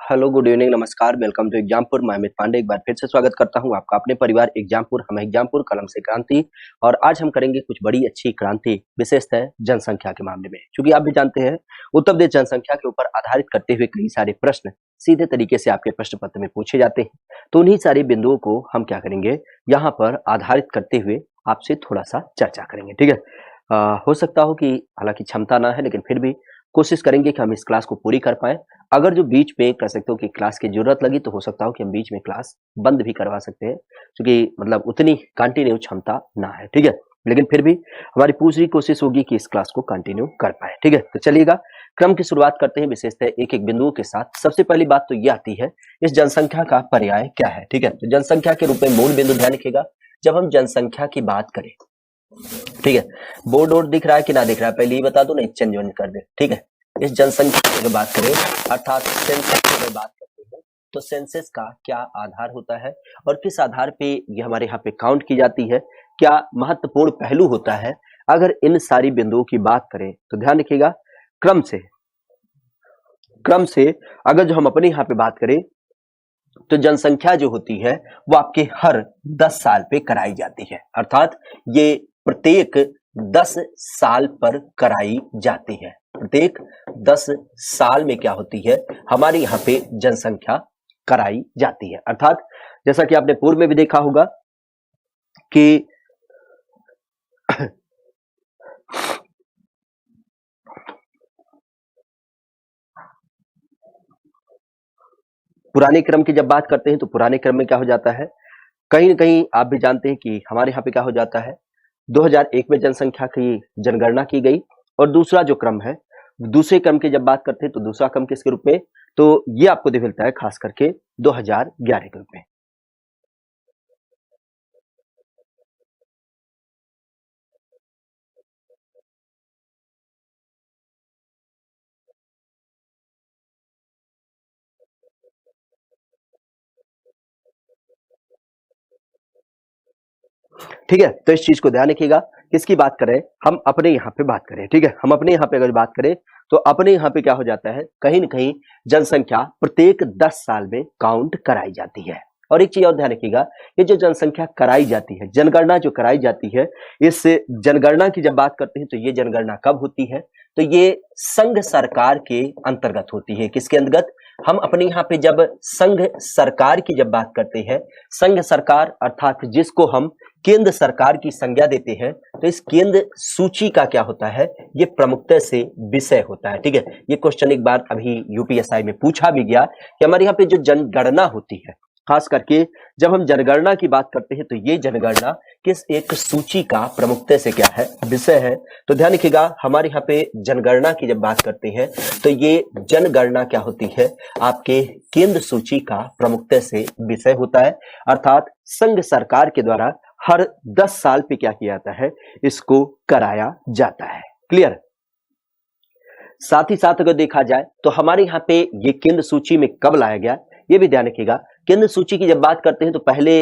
Hello, good evening, नमस्कार, welcome to Exampur. मैं अमित पांडे एक बार फिर से स्वागत करता हूं आपका अपने परिवार एग्जामपुर। हम एग्जामपुर कलम से क्रांति। और आज हम करेंगे कुछ बड़ी अच्छी क्रांति, विशेषतः जनसंख्या के मामले में। क्योंकि आप भी जानते हैं, उत्तर प्रदेश जनसंख्या के ऊपर आधारित करते हुए कई सारे प्रश्न सीधे तरीके से आपके प्रश्न पत्र में पूछे जाते हैं। तो उन्हीं सारे बिंदुओं को हम क्या करेंगे, यहाँ पर आधारित करते हुए आपसे थोड़ा सा चर्चा करेंगे। ठीक है, हो सकता हो कि हालांकि क्षमता ना है, लेकिन फिर भी कोशिश करेंगे कि हम इस क्लास को पूरी कर पाए। अगर जो बीच में कह सकते हो कि क्लास की जरूरत लगी, तो हो सकता हो कि हम बीच में क्लास बंद भी करवा सकते हैं, क्योंकि मतलब उतनी कंटिन्यू क्षमता ना है। ठीक है, लेकिन फिर भी हमारी पूरी कोशिश होगी कि इस क्लास को कंटिन्यू कर पाए। ठीक है, तो चलिएगा, क्रम की शुरुआत करते हैं विशेषतः एक एक बिंदुओं के साथ। सबसे पहली बात तो ये आती है, इस जनसंख्या का पर्याय क्या है। ठीक है, तो जनसंख्या के रूप में मूल बिंदु ध्यान रखिएगा। जब हम जनसंख्या की बात करें, ठीक है, बोर्ड वोर्ड दिख रहा है कि ना दिख रहा है, पहले ये बता दो, नहीं चेंज कर दे। ठीक है, इस जनसंख्या की अगर बात करें, अर्थात सेंसस की अगर बात करते हैं, तो सेंसस का क्या आधार होता है और किस आधार पे ये हमारे यहाँ पे काउंट की जाती है, क्या महत्वपूर्ण पहलू होता है। अगर इन सारी बिंदुओं की बात करें तो ध्यान रखिएगा, क्रम से अगर जो हम अपने यहाँ पे बात करें, तो जनसंख्या जो होती है वो आपके हर 10 साल पे कराई जाती है। अर्थात ये प्रत्येक 10 साल पर कराई जाती है। प्रत्येक 10 साल में क्या होती है, हमारे यहाँ पे जनसंख्या कराई जाती है। अर्थात जैसा कि आपने पूर्व में भी देखा होगा कि पुराने क्रम की जब बात करते हैं, तो पुराने क्रम में क्या हो जाता है, कहीं ना कहीं आप भी जानते हैं कि हमारे यहाँ पे क्या हो जाता है, 2001 में जनसंख्या की जनगणना की गई। और दूसरा जो क्रम है, दूसरे क्रम की जब बात करते हैं, तो दूसरा क्रम किसके रूप में, तो ये आपको दिख मिलता है खास करके 2011 के रूप में। ठीक है, तो इस चीज को ध्यान रखिएगा। किसकी बात करें, हम अपने यहाँ पे बात करें। ठीक है, हम अपने यहाँ पे अगर बात करें, तो अपने यहाँ पे क्या हो जाता है, कहीं ना कहीं जनसंख्या प्रत्येक 10 साल में काउंट कराई जाती है। और एक चीज और ध्यान रखिएगा, ये जो जनसंख्या कराई जाती है, जनगणना जो कराई जाती है, इस जनगणना की जब बात करते हैं, तो ये जनगणना कब होती है, तो ये संघ सरकार के अंतर्गत होती है। किसके अंतर्गत, हम अपने यहाँ पे जब संघ सरकार की जब बात करते हैं, संघ सरकार अर्थात जिसको हम केंद्र सरकार की संज्ञा देते हैं, तो इस केंद्र सूची का क्या होता है, ये प्रमुखता से विषय होता है। ठीक है, ये क्वेश्चन एक बार अभी यूपीएसआई में पूछा भी गया कि हमारे यहाँ पे जो जनगणना होती है, खास करके जब हम जनगणना की बात करते हैं, तो ये जनगणना किस एक सूची का प्रमुखता से क्या है, विषय है। तो ध्यान रखिएगा, हमारे यहाँ पे जनगणना की जब बात करते हैं, तो ये जनगणना क्या होती है, आपके केंद्र सूची का प्रमुखता से विषय होता है। अर्थात संघ सरकार के द्वारा हर 10 साल पे क्या किया जाता है, इसको कराया जाता है। क्लियर। साथ ही साथ अगर देखा जाए, तो हमारे यहाँ पे ये केंद्र सूची में कब लाया गया, ये भी ध्यान रखिएगा। केंद्र सूची की जब बात करते हैं, तो पहले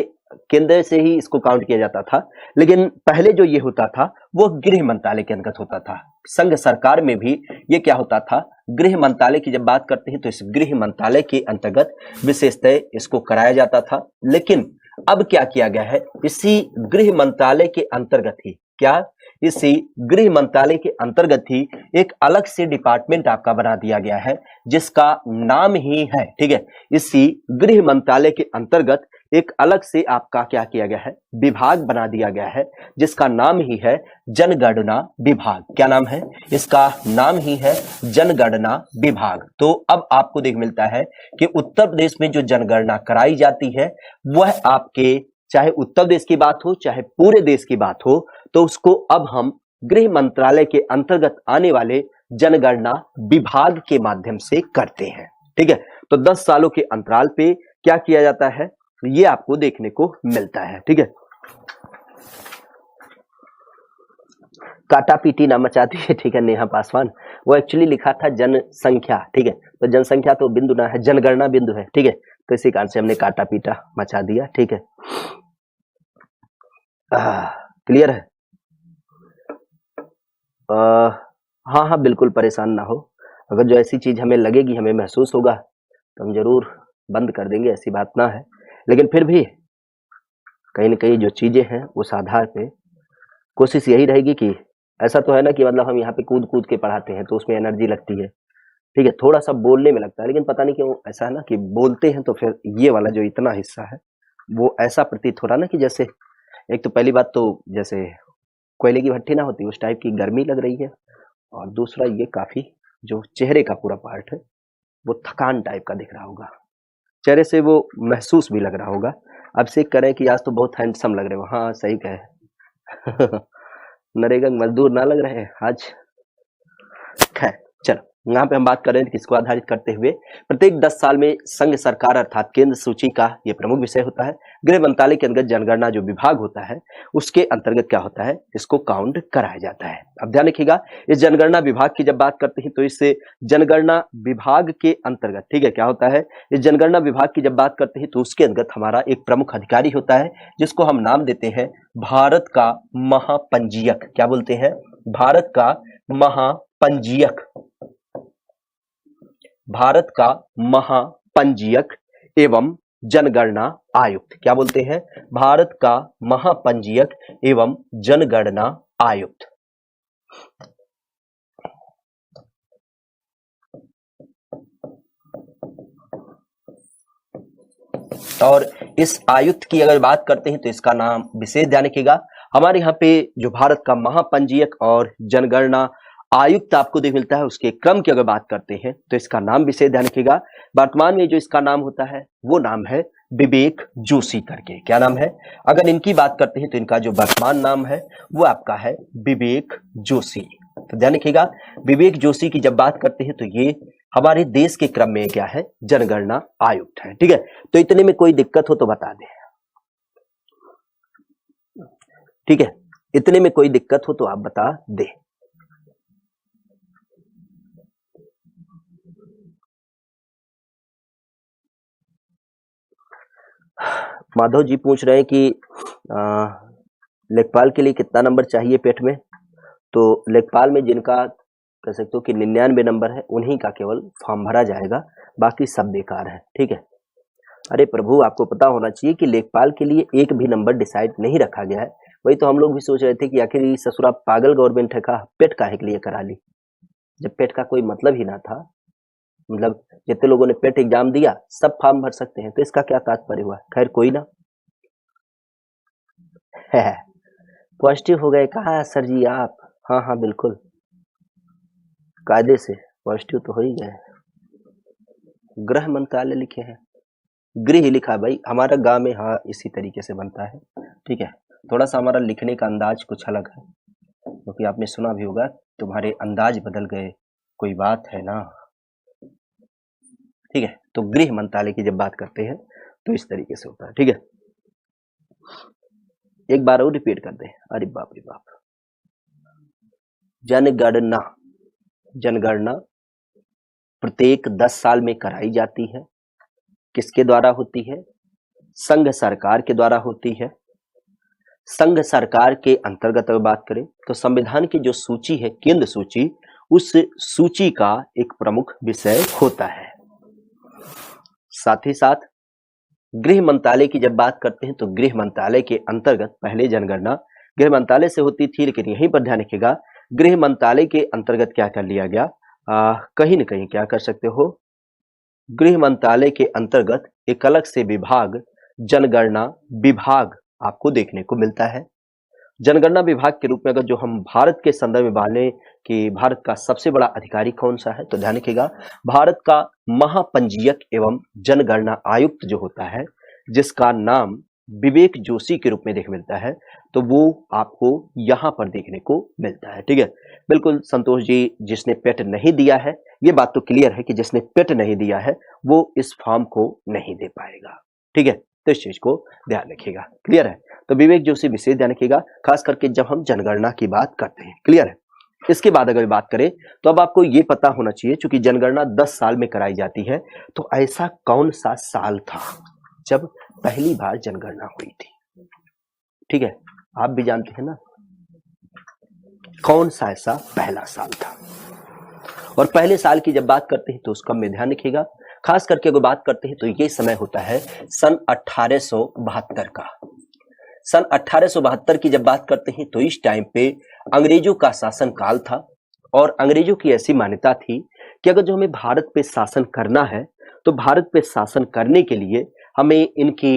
केंद्र से ही इसको काउंट किया जाता था, लेकिन पहले जो ये होता था वो गृह मंत्रालय के अंतर्गत होता था। संघ सरकार में भी ये क्या होता था, गृह मंत्रालय की जब बात करते हैं, तो इस गृह मंत्रालय के अंतर्गत विशेषतः इसको कराया जाता था। लेकिन अब क्या किया गया है, इसी गृह मंत्रालय के अंतर्गत ही क्या, इसी गृह मंत्रालय के अंतर्गत ही एक अलग से डिपार्टमेंट आपका बना दिया गया है, जिसका नाम ही है, ठीक है, इसी गृह मंत्रालय के अंतर्गत एक अलग से आपका क्या किया गया है, विभाग बना दिया गया है, जिसका नाम ही है जनगणना विभाग। क्या नाम है इसका, नाम ही है जनगणना विभाग। तो अब आपको देख मिलता है कि उत्तर प्रदेश में जो जनगणना कराई जाती है, वह आपके चाहे उत्तर प्रदेश की बात हो चाहे पूरे देश की बात हो, तो उसको अब हम गृह मंत्रालय के अंतर्गत आने वाले जनगणना विभाग के माध्यम से करते हैं। ठीक है, तो 10 सालों के अंतराल पे क्या किया जाता है, ये आपको देखने को मिलता है। ठीक है, काटा पीटी ना मचाती है, ठीक है, नेहा पासवान, वो एक्चुअली लिखा था जनसंख्या। ठीक है, तो जनसंख्या तो बिंदु ना है, जनगणना बिंदु है। ठीक है, तो इसी कारण से हमने काटा पीटा मचा दिया। ठीक है, क्लियर है। हाँ हाँ, बिल्कुल परेशान ना हो। अगर जो ऐसी चीज हमें लगेगी, हमें महसूस होगा, तो हम जरूर बंद कर देंगे, ऐसी बात ना है, लेकिन फिर भी कहीं न कहीं जो चीजें हैं उस आधार पे कोशिश यही रहेगी कि ऐसा तो है ना कि मतलब हम यहाँ पे कूद-कूद के पढ़ाते हैं तो उसमें एनर्जी लगती है, ठीक है? थोड़ा-सा बोलने में लगता है, लेकिन पता नहीं क्यों ऐसा है ना कि बोलते हैं तो फिर ये वाला जो इतना हिस्सा है, वो ऐसा प्रतीत हो रहा है ना कि जैसे एक तो पहली बात तो जैसे कोयले की भट्ठी ना होती, उस टाइप की गर्मी लग रही है, और दूसरा ये काफ़ी जो चेहरे का पूरा पार्ट है, वो थकान टाइप का दिख रहा होगा। चेहरे से वो महसूस भी लग रहा होगा। अब से करें कि आज तो बहुत हैंडसम लग रहे हो। हाँ, सही कहे। नरेगा के मजदूर ना लग रहे हैं आज। खैर, चलो यहाँ पे हम बात कर रहे हैं किसको आधारित करते हुए, प्रत्येक 10 साल में संघ सरकार अर्थात केंद्र सूची का ये प्रमुख विषय होता है। गृह मंत्रालय के अंतर्गत जनगणना जो विभाग होता है उसके अंतर्गत क्या होता है, इसको काउंट कराया जाता है। अब ध्यान रखिएगा, इस जनगणना विभाग की जब बात करते हैं तो इस जनगणना विभाग के अंतर्गत, ठीक है, क्या होता है, इस जनगणना विभाग की जब बात करते हैं तो उसके अंतर्गत हमारा एक प्रमुख अधिकारी होता है जिसको हम नाम देते हैं भारत का महापंजीयक। क्या बोलते हैं? भारत का महापंजीयक। भारत का महापंजीयक एवं जनगणना आयुक्त। क्या बोलते हैं? भारत का महापंजीयक एवं जनगणना आयुक्त। और इस आयुक्त की अगर बात करते हैं तो इसका नाम विशेष ध्यान रखिएगा, हमारे यहाँ पे जो भारत का महापंजीयक और जनगणना आयुक्त आपको देख मिलता है, उसके क्रम की अगर बात करते हैं तो इसका नाम विशेष ध्यान रखिएगा। वर्तमान में जो इसका नाम होता है वो नाम है विवेक जोशी करके। क्या नाम है? अगर इनकी बात करते हैं तो इनका जो वर्तमान नाम है वो आपका है विवेक जोशी। तो ध्यान रखिएगा, विवेक जोशी की जब बात करते हैं तो ये हमारे देश के क्रम में क्या है? जनगणना आयुक्त है। ठीक है, तो इतने में कोई दिक्कत हो तो बता दें। ठीक है, इतने में कोई दिक्कत हो तो आप बता दें। माधव जी पूछ रहे हैं कि लेखपाल के लिए कितना नंबर चाहिए पेट में? तो लेखपाल में जिनका कह सकते हो कि 99 नंबर है उन्हीं का केवल फॉर्म भरा जाएगा, बाकी सब बेकार है। ठीक है, अरे प्रभु, आपको पता होना चाहिए कि लेखपाल के लिए एक भी नंबर डिसाइड नहीं रखा गया है। वही तो हम लोग भी सोच रहे थे कि आखिर ये ससुरा पागल गवर्नमेंट है का पेट काहे के लिए करा ली, जब पेट का कोई मतलब ही ना था। मतलब जितने लोगों ने पेट एग्जाम दिया सब फॉर्म भर सकते हैं, तो इसका क्या तात्पर्य हुआ? खैर कोई ना। है पॉजिटिव हो गए कहा सर जी आप? हाँ हाँ बिल्कुल, कायदे से पॉजिटिव तो हो ही गए। गृह मंत्रालय लिखे हैं, गृह लिखा भाई, हमारा गांव में हाँ इसी तरीके से बनता है। ठीक है, थोड़ा सा हमारा लिखने का अंदाज कुछ अलग है, क्योंकि आपने सुना भी होगा तुम्हारे अंदाज बदल गए, कोई बात है ना। ठीक है, तो गृह मंत्रालय की जब बात करते हैं तो इस तरीके से होता है। ठीक है, एक बार और रिपीट कर दे। अरे बाप रे बाप, जनगणना, जनगणना प्रत्येक 10 साल में कराई जाती है। किसके द्वारा होती है? संघ सरकार के द्वारा होती है। संघ सरकार के अंतर्गत अगर बात करें तो संविधान की जो सूची है, केंद्र सूची, उस सूची का एक प्रमुख विषय होता है। साथ ही साथ गृह मंत्रालय की जब बात करते हैं तो गृह मंत्रालय के अंतर्गत पहले जनगणना गृह मंत्रालय से होती थी, लेकिन यहीं पर ध्यान रखिएगा, गृह मंत्रालय के अंतर्गत क्या कर लिया गया, कहीं न कहीं क्या कर सकते हो, गृह मंत्रालय के अंतर्गत एक अलग से विभाग जनगणना विभाग आपको देखने को मिलता है। जनगणना विभाग के रूप में अगर जो हम भारत के संदर्भ में बाले कि भारत का सबसे बड़ा अधिकारी कौन सा है, तो ध्यान रखिएगा, भारत का महापंजीयक एवं जनगणना आयुक्त जो होता है, जिसका नाम विवेक जोशी के रूप में देख मिलता है, तो वो आपको यहाँ पर देखने को मिलता है। ठीक है, बिल्कुल संतोष जी, जिसने पेट नहीं दिया है, ये बात तो क्लियर है कि जिसने पेट नहीं दिया है वो इस फॉर्म को नहीं दे पाएगा। ठीक है, तो इस चीज को ध्यान रखिएगा। क्लियर है? तो विवेक जोशी विशेष ध्यान रखिएगा, खास करके जब हम जनगणना की बात करते हैं। क्लियर है? इसके बाद अगर बात करें तो अब आपको ये पता होना चाहिए, चूंकि जनगणना 10 साल में कराई जाती है, तो ऐसा कौन सा साल था जब पहली बार जनगणना हुई थी? ठीक है, आप भी जानते हैं ना, कौन सा ऐसा पहला साल था? और पहले साल की जब बात करते हैं तो उसका में ध्यान रखिएगा, खास करके अगर बात करते हैं तो ये समय होता है सन 1872 का। सन 1872 की जब बात करते हैं तो इस टाइम पे अंग्रेजों का शासन काल था और अंग्रेजों की ऐसी मान्यता थी कि अगर जो हमें भारत पे शासन करना है तो भारत पे शासन करने के लिए हमें इनकी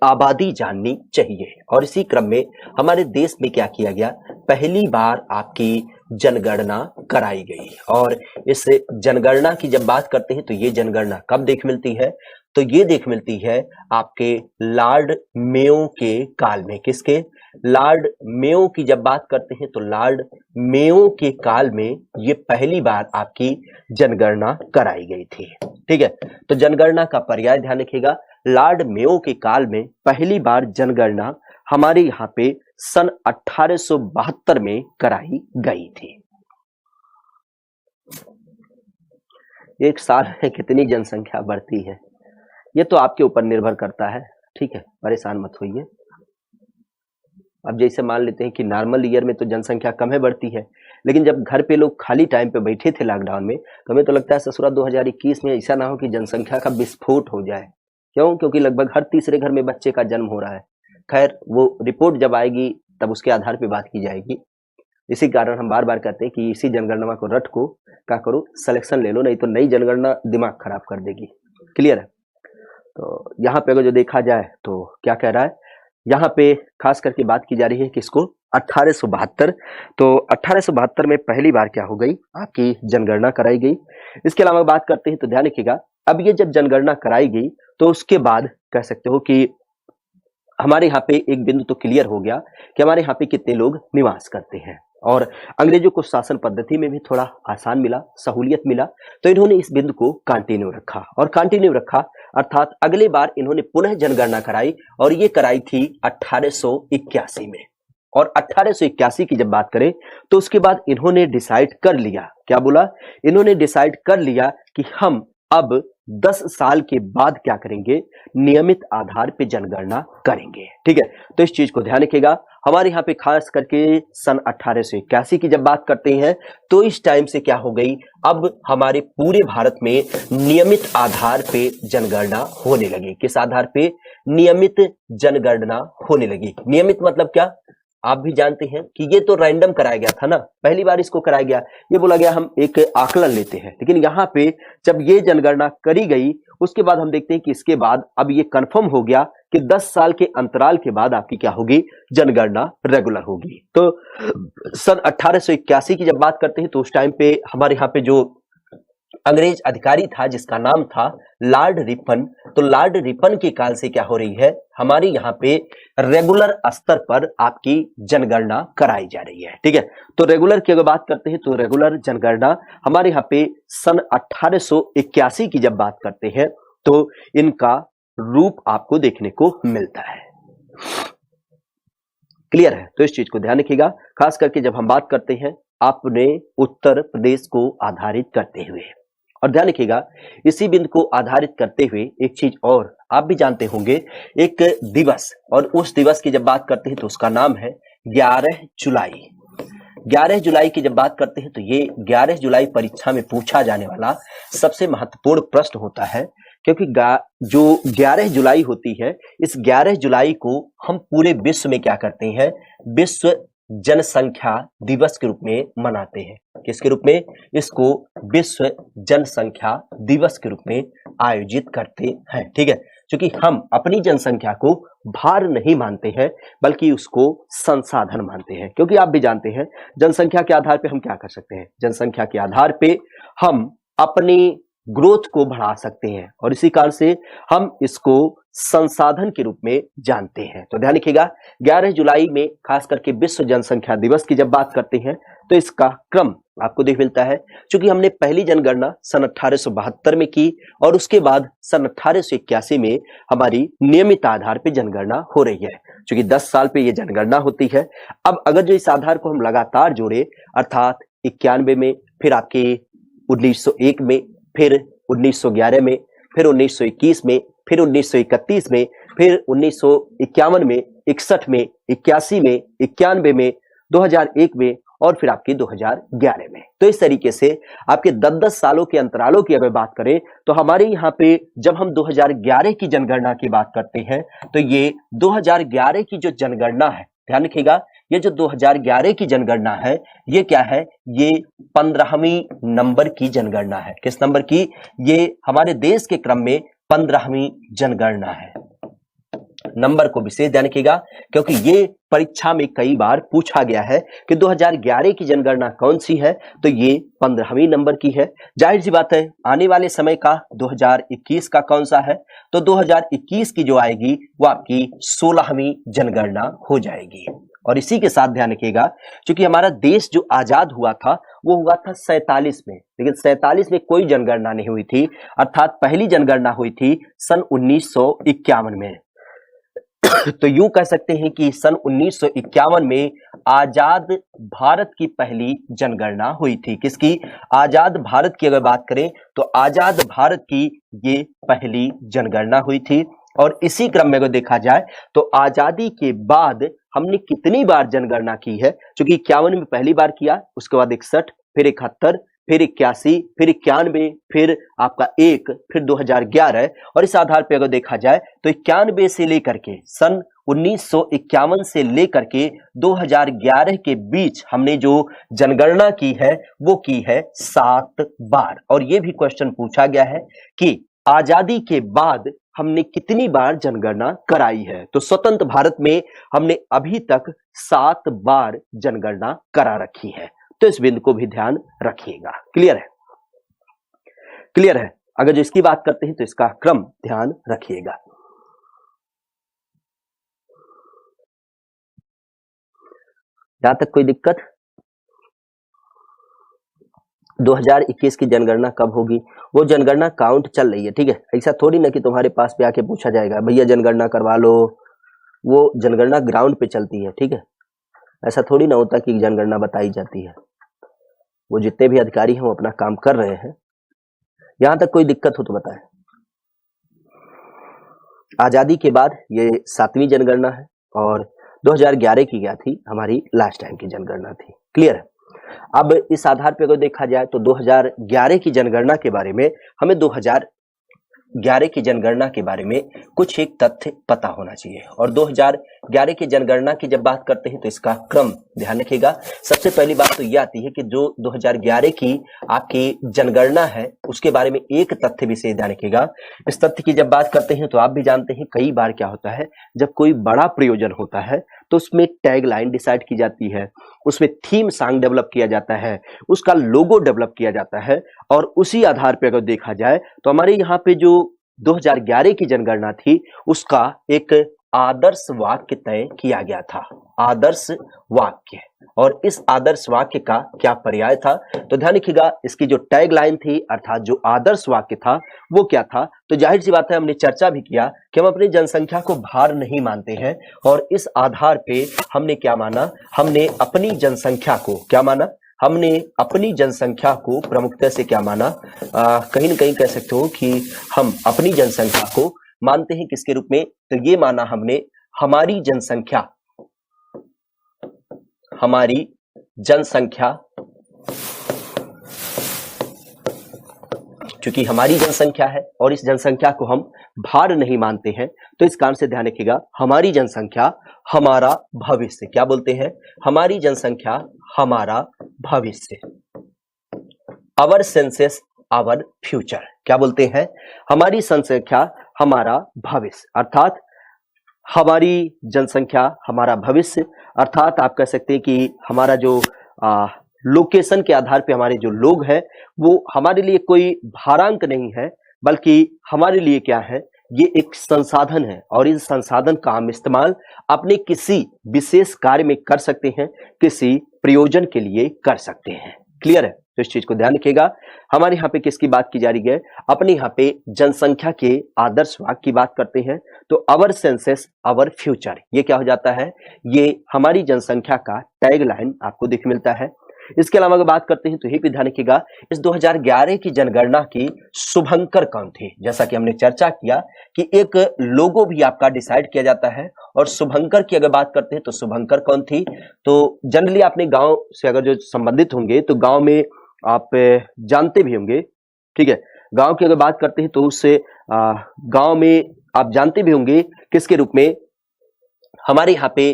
आबादी जाननी चाहिए। और इसी क्रम में हमारे देश में क्या किया गया, पहली बार आपकी जनगणना कराई गई। और इस जनगणना की जब बात करते हैं तो ये जनगणना कब देख मिलती है, तो ये देख मिलती है आपके लॉर्ड मेयो के काल में। किसके? लॉर्ड मेयो की जब बात करते हैं तो लॉर्ड मेयो के काल में ये पहली बार आपकी जनगणना कराई गई थी। ठीक है, तो जनगणना का पर्याय ध्यान रखिएगा, लॉर्ड मेयो के काल में पहली बार जनगणना हमारे यहाँ पे सन 1872 में कराई गई थी। एक साल में कितनी जनसंख्या बढ़ती है ये तो आपके ऊपर निर्भर करता है। ठीक है, परेशान मत होइए। अब जैसे मान लेते हैं कि नॉर्मल ईयर में तो जनसंख्या कम है बढ़ती है, लेकिन जब घर पे लोग खाली टाइम पे बैठे थे लॉकडाउन में तो हमें तो लगता है ससुरा 2021 में ऐसा ना हो कि जनसंख्या का विस्फोट हो जाए। क्यों? क्योंकि लगभग हर तीसरे घर में बच्चे का जन्म हो रहा है। खैर, वो रिपोर्ट जब आएगी तब उसके आधार पे बात की जाएगी। इसी कारण हम बार बार कहते हैं कि इसी जनगणना को रट को क्या करो, सिलेक्शन ले लो, नहीं तो नई जनगणना दिमाग खराब कर देगी। क्लियर है? तो यहाँ पे अगर जो देखा जाए तो क्या कह रहा है, यहाँ पे खास करके बात की जा रही है किसको, 1872। तो 1872 में पहली बार क्या हो गई, आपकी जनगणना कराई गई। इसके अलावा बात करते हैं तो ध्यान रखिएगा, अब ये जब जनगणना कराई गई तो उसके बाद कह सकते हो कि हमारे यहाँ पे एक बिंदु तो क्लियर हो गया कि हमारे यहाँ पे कितने लोग निवास करते हैं। और अंग्रेजों को शासन पद्धति में भी थोड़ा आसान मिला, सहूलियत मिला, तो इन्होंने इस बिंदु को कंटिन्यू रखा। और कंटिन्यू रखा अर्थात अगले बार इन्होंने पुनः जनगणना कराई और ये कराई थी 1881 में। और 1881 की जब बात करें तो उसके बाद इन्होंने डिसाइड कर लिया, क्या बोला, इन्होंने डिसाइड कर लिया कि हम अब 10 साल के बाद क्या करेंगे, नियमित आधार पे जनगणना करेंगे। ठीक है, तो इस चीज को ध्यान रखिएगा। हमारे यहाँ पे खास करके सन 1881 की जब बात करते हैं तो इस टाइम से क्या हो गई, अब हमारे पूरे भारत में नियमित आधार पे जनगणना होने लगी। किस आधार पे? नियमित जनगणना होने लगी। नियमित मतलब क्या, आप भी जानते हैं कि ये तो रैंडम कराया गया था ना, पहली बार इसको कराया गया, ये बोला गया हम एक आकलन लेते हैं। लेकिन यहाँ पे जब ये जनगणना करी गई उसके बाद हम देखते हैं कि इसके बाद अब ये कंफर्म हो गया कि 10 साल के अंतराल के बाद आपकी क्या होगी, जनगणना रेगुलर होगी। तो सन 1881 की जब बात करते हैं तो उस टाइम पे हमारे यहाँ पे जो अंग्रेज अधिकारी था जिसका नाम था लॉर्ड रिपन, तो लॉर्ड रिपन के काल से क्या हो रही है, हमारे यहाँ पे रेगुलर स्तर पर आपकी जनगणना कराई जा रही है। ठीक है, तो रेगुलर की अगर बात करते हैं तो रेगुलर जनगणना हमारे यहाँ पे सन 1881 की जब बात करते हैं तो इनका रूप आपको देखने को मिलता है। क्लियर है? तो इस चीज को ध्यान रखिएगा, खास करके जब हम बात करते हैं अपने उत्तर प्रदेश को आधारित करते हुए। और ध्यान रखिएगा, इसी बिंदु को आधारित करते हुए एक चीज और आप भी जानते होंगे, एक दिवस, और उस दिवस की जब बात करते हैं तो उसका नाम है 11 जुलाई। 11 जुलाई की जब बात करते हैं तो ये 11 जुलाई परीक्षा में पूछा जाने वाला सबसे महत्वपूर्ण प्रश्न होता है, क्योंकि जो 11 जुलाई होती है, इस 11 जुलाई को हम पूरे विश्व में क्या करते हैं, विश्व जनसंख्या दिवस के रूप में मनाते हैं। किसके रूप में? इसको विश्व जनसंख्या दिवस के रूप में आयोजित करते हैं। ठीक है, क्योंकि हम अपनी जनसंख्या को भार नहीं मानते हैं बल्कि उसको संसाधन मानते हैं। क्योंकि आप भी जानते हैं जनसंख्या के आधार पे हम क्या कर सकते हैं, जनसंख्या के आधार पे हम अपनी ग्रोथ को बढ़ा सकते हैं और इसी कारण से हम इसको संसाधन के रूप में जानते हैं। तो ध्यान रखिएगा, 11 जुलाई में खास करके विश्व जनसंख्या दिवस की जब बात करते हैं तो इसका क्रम आपको देख मिलता है। क्योंकि हमने पहली जनगणना सन 1872 में की और उसके बाद सन 1881 में हमारी नियमित आधार पे जनगणना हो रही है। क्योंकि 10 साल पे ये जनगणना होती है। अब अगर जो इस आधार को हम लगातार जोड़े, अर्थात 91 में, फिर आपके 1901 में, फिर 1911 में, फिर 1921 में, फिर 1931 में, फिर 1951 में, 61 में, 81 में, 91 में, 2001 में और फिर आपकी 2011 में। तो इस तरीके से आपके 10-10 सालों के अंतरालों की अगर बात करें तो हमारे यहाँ पे जब हम 2011 की जनगणना की बात करते हैं तो ये 2011 की जो जनगणना है, ध्यान रखिएगा, ये जो 2011 की जनगणना है ये क्या है, ये 15वीं नंबर की जनगणना है। किस नंबर की? ये हमारे देश के क्रम में 15वीं जनगणना है। नंबर को विशेष ध्यान रखिएगा क्योंकि ये परीक्षा में कई बार पूछा गया है कि 2011 की जनगणना कौन सी है, तो ये 15वीं नंबर की है। जाहिर सी बात है आने वाले समय का 2021 का कौन सा है, तो 2021 की जो आएगी वो आपकी 16वीं जनगणना हो जाएगी। और इसी के साथ ध्यान रखिएगा क्योंकि हमारा देश जो आजाद हुआ था वो हुआ था 47 में, लेकिन 47 में कोई जनगणना नहीं हुई थी, अर्थात पहली जनगणना हुई थी सन 1951 में। तो यूं कह सकते हैं कि सन 1951 में आजाद भारत की पहली जनगणना हुई थी। किसकी? आजाद भारत की अगर बात करें तो आजाद भारत की ये पहली जनगणना हुई थी। और इसी क्रम में अगर देखा जाए तो आजादी के बाद हमने कितनी बार जनगणना की है, क्योंकि 51 में पहली बार किया, उसके बाद 61, फिर 71, फिर 81, फिर 91, फिर आपका 1, फिर 2011। और इस आधार पर अगर देखा जाए तो 91 से लेकर के सन 1951 से लेकर के 2011 के बीच हमने जो जनगणना की है वो की है 7 बार। और ये भी क्वेश्चन पूछा गया है कि आजादी के बाद हमने कितनी बार जनगणना कराई है, तो स्वतंत्र भारत में हमने अभी तक 7 बार जनगणना करा रखी है। तो इस बिंदु को भी ध्यान रखिएगा। क्लियर है? क्लियर है? अगर जो इसकी बात करते हैं तो इसका क्रम ध्यान रखिएगा। यहां तक कोई दिक्कत? 2021 की जनगणना कब होगी? वो जनगणना काउंट चल रही है, ठीक है। ऐसा थोड़ी ना कि तुम्हारे पास पे आके पूछा जाएगा भैया जनगणना करवा लो, वो जनगणना ग्राउंड पे चलती है, ठीक है। ऐसा थोड़ी ना होता कि जनगणना बताई जाती है। वो जितने भी अधिकारी हैं वो अपना काम कर रहे हैं। यहां तक कोई दिक्कत हो तो बताएं। आजादी के बाद ये 7वीं जनगणना है और 2011 की क्या थी, हमारी लास्ट टाइम की जनगणना थी। क्लियर है? अब इस आधार पर अगर देखा जाए तो 2011 की जनगणना के बारे में हमें 2011 की जनगणना के बारे में कुछ एक तथ्य पता होना चाहिए। और 2011 की जनगणना की जब बात करते हैं तो इसका क्रम ध्यान रखिएगा। सबसे पहली बात तो यह आती है कि जो 2011 की आपकी जनगणना है उसके बारे में एक तथ्य विशेष ध्यान रखिएगा। इस तथ्य की जब बात करते हैं तो आप भी जानते हैं कई बार क्या होता है, जब कोई बड़ा प्रयोजन होता है तो उसमें टैग लाइन डिसाइड की जाती है, उसमें थीम सॉन्ग डेवलप किया जाता है, उसका लोगो डेवलप किया जाता है। और उसी आधार पर अगर देखा जाए तो हमारे यहाँ पे जो 2011 की जनगणना थी उसका एक आदर्श वाक्य तय किया गया था। आदर्श वाक्य, और इस आदर्श वाक्य का क्या पर्याय था, तो ध्यान रखिएगा इसकी जो टैग लाइन थी अर्थात जो आदर्श वाक्य था वो क्या था। तो जाहिर सी बात है हमने चर्चा भी किया कि हम अपनी जनसंख्या को भार नहीं मानते हैं, और इस आधार पे हमने क्या माना, हमने अपनी जनसंख्या को क्या माना, हमने अपनी जनसंख्या को प्रमुखता से क्या माना, कहीं ना कहीं कह सकते हो कि हम अपनी जनसंख्या को मानते हैं किसके रूप में, तो ये माना हमने हमारी जनसंख्या, हमारी जनसंख्या, क्योंकि हमारी जनसंख्या है और इस जनसंख्या को हम भार नहीं मानते हैं, तो इस कारण से ध्यान रखिएगा हमारी जनसंख्या हमारा भविष्य। क्या बोलते हैं? हमारी जनसंख्या हमारा भविष्य। Our census our future. क्या बोलते हैं? हमारी जनसंख्या हमारा भविष्य, अर्थात हमारी जनसंख्या हमारा भविष्य। अर्थात आप कह सकते हैं कि हमारा जो लोकेशन के आधार पे हमारे जो लोग हैं वो हमारे लिए कोई भारांक नहीं है, बल्कि हमारे लिए क्या है, ये एक संसाधन है, और इस संसाधन का हम इस्तेमाल अपने किसी विशेष कार्य में कर सकते हैं, किसी प्रयोजन के लिए कर सकते हैं। क्लियर है? तो इस चीज को ध्यान रखिएगा। हमारे यहाँ पे किसकी बात की जा रही है? अपने यहाँ पे जनसंख्या के आदर्श वाक्य की बात करते हैं। तो अवर सेंसस अवर फ्यूचर, ये क्या हो जाता है, ये हमारी जनसंख्या का टैग लाइन आपको दिख मिलता है। इसके अलावा अगर बात करते हैं तो ये भी ध्यान रखिएगा, इस 2011 की जनगणना की शुभंकर कौन थे? जैसा कि हमने चर्चा किया कि एक लोगो भी आपका डिसाइड किया जाता है, और शुभंकर की अगर बात करते हैं तो शुभंकर कौन थी? तो जनरली आपने गांव से अगर जो संबंधित होंगे तो गांव में आप जानते भी होंगे, ठीक है। गांव की अगर बात करते हैं तो उससे गांव में आप जानते भी होंगे किसके रूप में, हमारे यहाँ पे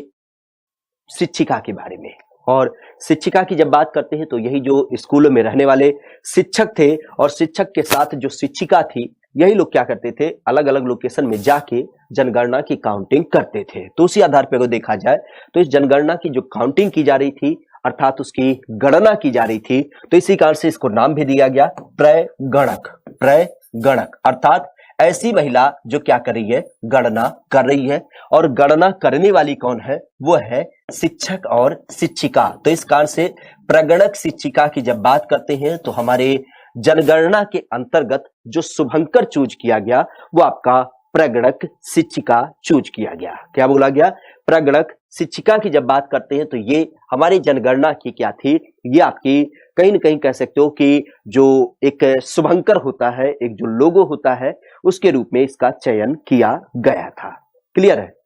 शिक्षिका के बारे में। और शिक्षिका की जब बात करते हैं तो यही जो स्कूलों में रहने वाले शिक्षक थे, और शिक्षक के साथ जो शिक्षिका थी, यही लोग क्या करते थे, अलग अलग लोकेशन में जाके जनगणना की काउंटिंग करते थे। तो उसी आधार पर अगर देखा जाए तो इस जनगणना की जो काउंटिंग की जा रही थी, अर्थात उसकी गणना की जा रही थी, तो इसी कारण से इसको नाम भी दिया गया प्रगणक। प्रगणक अर्थात ऐसी महिला जो क्या कर रही है, गणना कर रही है, और गणना करने वाली कौन है, वो है शिक्षक और शिक्षिका। तो इस कारण से प्रगणक शिक्षिका की जब बात करते हैं तो हमारे जनगणना के अंतर्गत जो शुभंकर चूज किया गया वो आपका प्रगणक शिक्षिका चूज किया गया। क्या बोला गया? प्रगणक शिक्षिका की जब बात करते हैं तो ये हमारी जनगणना की क्या थी, ये आपकी कहीं ना कहीं कह सकते हो कि जो एक शुभंकर होता है, एक जो लोगो होता है, उसके रूप में इसका चयन किया गया था। क्लियर है?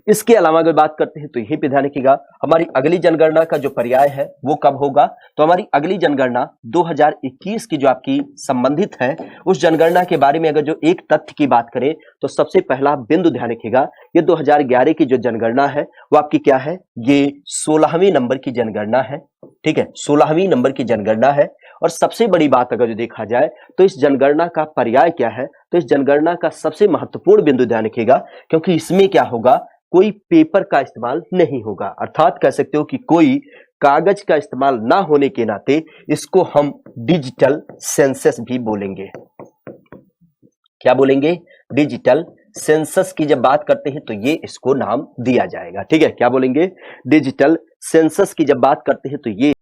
इसके अलावा अगर बात करते हैं तो यही पे ध्यान रखिएगा, हमारी अगली जनगणना का जो पर्याय है वो कब होगा? तो हमारी अगली जनगणना 2021 की जो आपकी संबंधित है, उस जनगणना के बारे में अगर जो एक तथ्य की बात करें तो सबसे पहला बिंदु ध्यान रखिएगा, ये 2011 की जो जनगणना है वो आपकी क्या है, ये 16वीं नंबर की जनगणना है। ठीक है, 16वीं नंबर की जनगणना है। और सबसे बड़ी बात अगर जो देखा जाए तो इस जनगणना का पर्याय क्या है, तो इस जनगणना का सबसे महत्वपूर्ण बिंदु ध्यान रखिएगा, क्योंकि इसमें क्या होगा, कोई पेपर का इस्तेमाल नहीं होगा। अर्थात कह सकते हो कि कोई कागज का इस्तेमाल ना होने के नाते इसको हम डिजिटल सेंसस भी बोलेंगे। क्या बोलेंगे? डिजिटल सेंसस की जब बात करते हैं तो ये इसको नाम दिया जाएगा। ठीक है, क्या बोलेंगे? डिजिटल सेंसस की जब बात करते हैं तो ये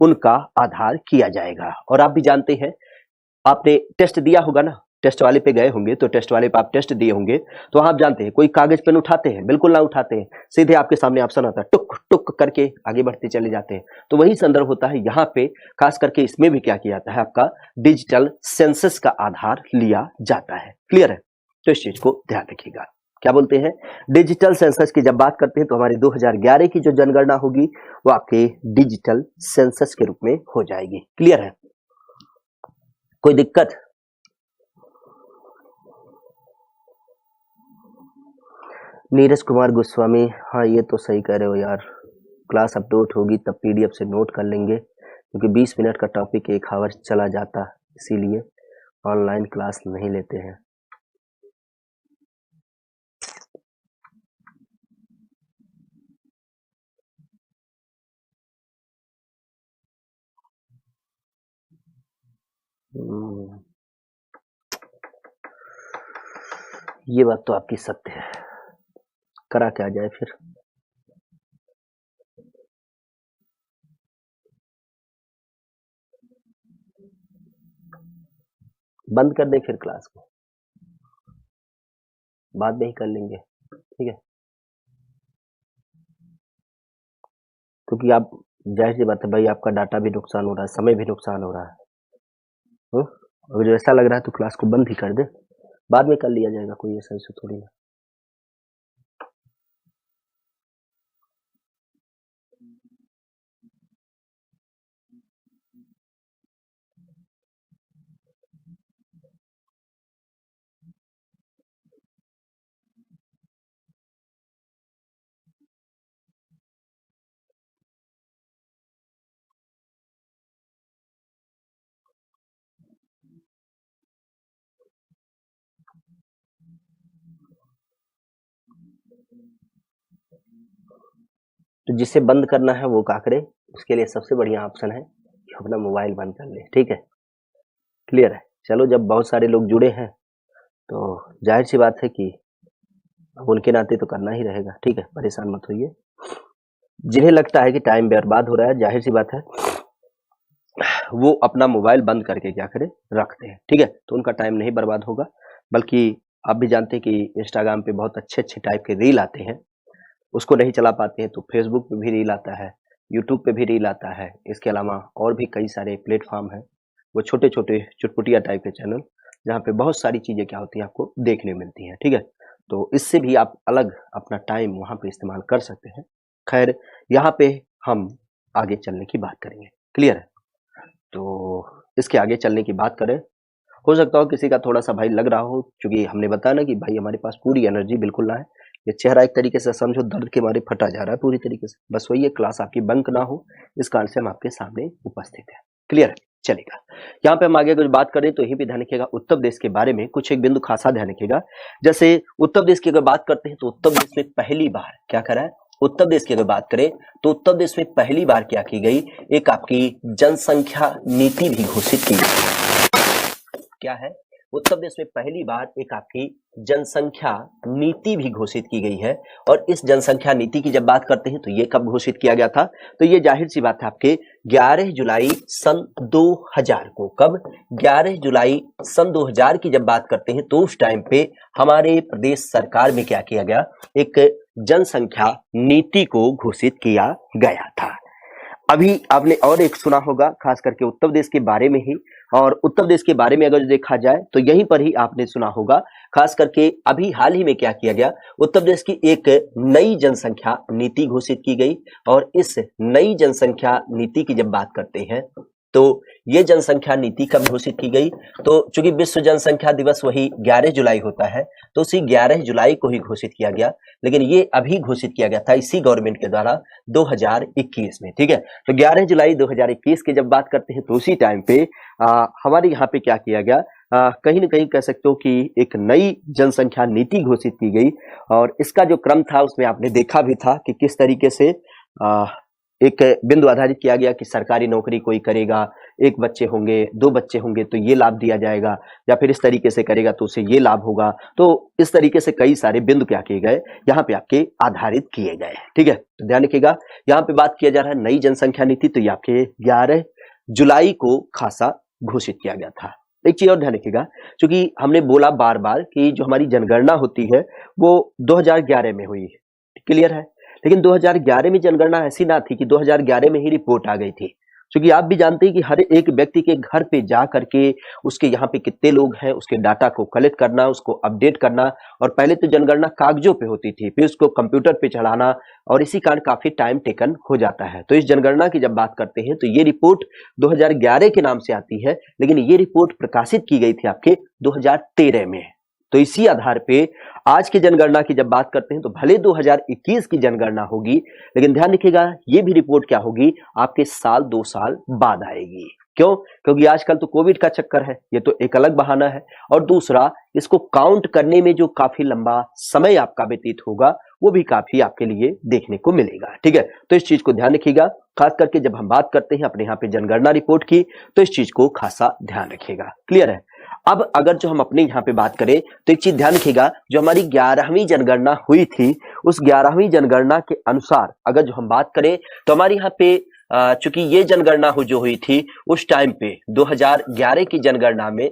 उनका आधार किया जाएगा। और आप भी जानते हैं, आपने टेस्ट दिया होगा ना, टेस्ट वाले पे गए होंगे तो टेस्ट वाले पे आप टेस्ट दिए होंगे, तो आप जानते हैं कोई कागज पेन उठाते हैं? बिल्कुल ना उठाते हैं, सीधे आपके सामने ऑप्शन आता है, टुक टुक करके आगे बढ़ते चले जाते हैं। तो वही संदर्भ होता है यहाँ पे, खास करके इसमें भी क्या किया जाता है, आपका डिजिटल सेंसस का आधार लिया जाता है। क्लियर है? तो इस चीज को ध्यान रखिएगा। क्या बोलते हैं? डिजिटल सेंसस की जब बात करते हैं तो हमारी 2011 की जो जनगणना होगी वो आपके डिजिटल सेंसस के रूप में हो जाएगी। क्लियर है? कोई दिक्कत? नीरज कुमार गोस्वामी, हाँ ये तो सही कह रहे हो यार, क्लास अपलोड होगी तब पीडीएफ से नोट कर लेंगे, क्योंकि 20 मिनट का टॉपिक 1 आवर चला जाता, इसीलिए ऑनलाइन क्लास नहीं लेते हैं। ये बात तो आपकी सत्य है, करा क्या जाए फिर। बंद कर दे फिर क्लास को, बाद में ही कर लेंगे, ठीक है? क्योंकि आप, जाहिर सी बात है भाई, आपका डाटा भी नुकसान हो रहा है, समय भी नुकसान हो रहा है। अगर जो ऐसा लग रहा है तो क्लास को बंद ही कर दे, बाद में कर लिया जाएगा, कोई ऐसा इशू थोड़ी ना। तो जिसे बंद करना है वो क्या करे, उसके लिए सबसे बढ़िया ऑप्शन है कि अपना मोबाइल बंद कर ले। ठीक है, क्लियर है। चलो, जब बहुत सारे लोग जुड़े हैं तो जाहिर सी बात है कि अब उनके नाते तो करना ही रहेगा। ठीक है, परेशान मत होइए। जिन्हें लगता है कि टाइम बर्बाद हो रहा है, जाहिर सी बात है वो अपना मोबाइल बंद करके क्या करें, रखते हैं। ठीक है, तो उनका टाइम नहीं बर्बाद होगा, बल्कि आप भी जानते हैं कि इंस्टाग्राम पे बहुत अच्छे अच्छे टाइप के रील आते हैं, उसको नहीं चला पाते हैं तो फेसबुक पे भी रील आता है, यूट्यूब पे भी रील आता है। इसके अलावा और भी कई सारे प्लेटफॉर्म हैं, वो छोटे छोटे चुटपुटिया टाइप के चैनल, जहाँ पे बहुत सारी चीज़ें क्या होती हैं आपको देखने मिलती हैं। ठीक है, तो इससे भी आप अलग अपना टाइम वहाँ पे इस्तेमाल कर सकते हैं। खैर, यहाँ पे हम आगे चलने की बात करेंगे। क्लियर है? तो इसके आगे चलने की बात करें, हो सकता हो किसी का थोड़ा सा भाई लग रहा हो, क्योंकि हमने बताया ना कि भाई हमारे पास पूरी एनर्जी बिल्कुल ना है, ये चेहरा एक तरीके से समझो दर्द के मारे फटा जा रहा है पूरी तरीके से। बस वही है, क्लास आपकी बंक ना हो, इस कारण से हम आपके सामने उपस्थित है। क्लियर है? चलेगा। यहाँ पे हम आगे कुछ बात करें तो यही भी ध्यान रखिएगा, उत्तर प्रदेश के बारे में कुछ एक बिंदु खासा ध्यान रखिएगा। जैसे उत्तर प्रदेश की अगर बात करते हैं तो उत्तर प्रदेश में पहली बार क्या करा है, उत्तर प्रदेश की अगर बात करें तो उत्तर प्रदेश में पहली बार क्या की गई, एक आपकी जनसंख्या नीति भी घोषित की गई। क्या है? उत्तर प्रदेश में पहली बार एक आपकी जनसंख्या नीति भी घोषित की गई है। और इस जनसंख्या नीति की जब बात करते हैं तो ये कब घोषित किया गया था, तो ये जाहिर सी बात है आपके 11 जुलाई सन 2000 को। कब? 11 जुलाई सन 2000 की जब बात करते हैं तो उस टाइम पे हमारे प्रदेश सरकार में क्या किया गया, एक जनसंख्या नीति को घोषित किया गया था। अभी आपने और एक सुना होगा, खास करके उत्तर प्रदेश के बारे में ही, और उत्तर प्रदेश के बारे में अगर देखा जाए तो यहीं पर ही आपने सुना होगा, खास करके अभी हाल ही में क्या किया गया, उत्तर प्रदेश की एक नई जनसंख्या नीति घोषित की गई। और इस नई जनसंख्या नीति की जब बात करते हैं तो ये जनसंख्या नीति कब घोषित की गई, तो चूंकि विश्व जनसंख्या दिवस वही 11 जुलाई होता है तो उसी 11 जुलाई को ही घोषित किया गया, लेकिन ये अभी घोषित किया गया था इसी गवर्नमेंट के द्वारा 2021 में। ठीक है, तो 11 जुलाई 2021 की जब बात करते हैं तो उसी टाइम पे हमारे यहाँ पे क्या किया गया, कहीं ना कहीं कह सकते हो कि एक नई जनसंख्या नीति घोषित की गई। और इसका जो क्रम था उसमें आपने देखा भी था कि किस तरीके से एक बिंदु आधारित किया गया कि सरकारी नौकरी कोई करेगा, एक बच्चे होंगे, 2 बच्चे होंगे तो ये लाभ दिया जाएगा, या फिर इस तरीके से करेगा तो उसे ये लाभ होगा। तो इस तरीके से कई सारे बिंदु क्या किए गए, यहाँ पे आपके आधारित किए गए। ठीक है, तो ध्यान रखिएगा, यहाँ पे बात किया जा रहा है नई जनसंख्या नीति, तो ये आपके 11 जुलाई को खासा घोषित किया गया था। एक चीज और ध्यान रखिएगा, क्योंकि हमने बोला बार बार कि जो हमारी जनगणना होती है वो 2011 में हुई। क्लियर है? लेकिन 2011 में जनगणना ऐसी ना थी कि 2011 में ही रिपोर्ट आ गई थी, क्योंकि आप भी जानते हैं कि हर एक व्यक्ति के घर पे जा करके उसके यहाँ पे कितने लोग हैं उसके डाटा को कलेक्ट करना, उसको अपडेट करना। और पहले तो जनगणना कागजों पे होती थी, फिर उसको कंप्यूटर पे चढ़ाना, और इसी कारण काफी टाइम टेकन हो जाता है। तो इस जनगणना की जब बात करते हैं तो ये रिपोर्ट 2011 के नाम से आती है, लेकिन ये रिपोर्ट प्रकाशित की गई थी आपके 2013 में। तो इसी आधार पे आज की जनगणना की जब बात करते हैं तो भले 2021 की जनगणना होगी, लेकिन ध्यान रखिएगा ये भी रिपोर्ट क्या होगी, आपके साल 2 साल बाद आएगी। क्यों? क्योंकि आजकल तो कोविड का चक्कर है, ये तो एक अलग बहाना है। और दूसरा, इसको काउंट करने में जो काफी लंबा समय आपका व्यतीत होगा वो भी काफी आपके लिए देखने को मिलेगा। ठीक है, तो इस चीज को ध्यान रखिएगा, खास करके जब हम बात करते हैं अपने यहाँ पे जनगणना रिपोर्ट की, तो इस चीज को खासा ध्यान रखिएगा। क्लियर है? अब अगर जो हम अपने यहाँ पे बात करें तो एक चीज ध्यान रखिएगा, जो हमारी 11वीं जनगणना हुई थी उस 11वीं जनगणना के अनुसार अगर जो हम बात करें तो हमारे यहाँ पे चूंकि ये जनगणना जो हुई थी उस टाइम पे 2011 की जनगणना में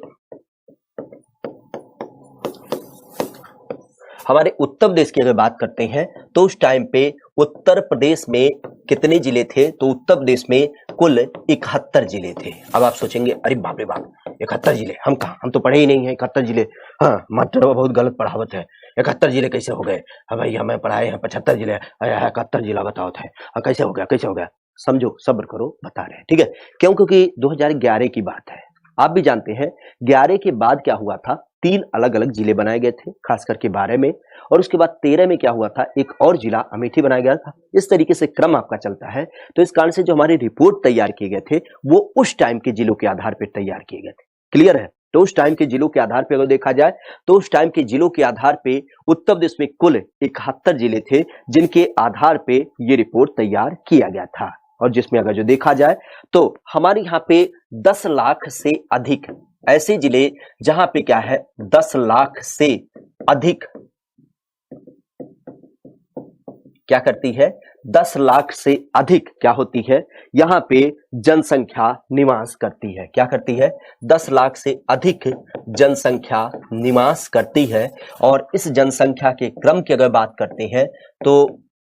हमारे उत्तर प्रदेश की अगर बात करते हैं तो उस टाइम पे उत्तर प्रदेश में कितने जिले थे, तो उत्तर प्रदेश में कुल 71 जिले थे। अब आप सोचेंगे अरे बाप रे बाप, 71 जिले, हम कहा, हम तो पढ़े ही नहीं है 71 जिले। हाँ, मास्टर बहुत गलत पढ़ावत है, 71 जिले कैसे हो गए? हाँ भाई, हमें पढ़ाए हैं 75 जिले, 71 जिला बताओ थे, कैसे हो गया, कैसे हो गया? समझो, सब्र करो, बता रहे हैं। ठीक है, क्यों? क्योंकि 2011 की बात है, आप भी जानते हैं 11 के बाद क्या हुआ था, 3 अलग अलग जिले बनाए गए थे, खास करके 12 में, और उसके बाद 13 में क्या हुआ था, एक और जिला अमेठी बनाया गया था। इस तरीके से क्रम आपका चलता है। तो इस कारण से जो हमारे रिपोर्ट तैयार किए गए थे वो उस टाइम के जिलों के आधार पर तैयार किए गए थे। क्लियर है? तो उस टाइम के जिलों के आधार पे अगर देखा जाए तो उस टाइम के जिलों के आधार पे उत्तर प्रदेश में कुल 71 जिले थे जिनके आधार पे ये रिपोर्ट तैयार किया गया था। और जिसमें अगर जो देखा जाए तो हमारे यहाँ पे 10 लाख से अधिक ऐसे जिले जहां पे क्या है 10 लाख से अधिक क्या करती है 10 लाख से अधिक क्या होती है यहां पे जनसंख्या निवास करती है। क्या करती है 10 लाख से अधिक जनसंख्या निवास करती है। और इस जनसंख्या के क्रम की अगर बात करते हैं तो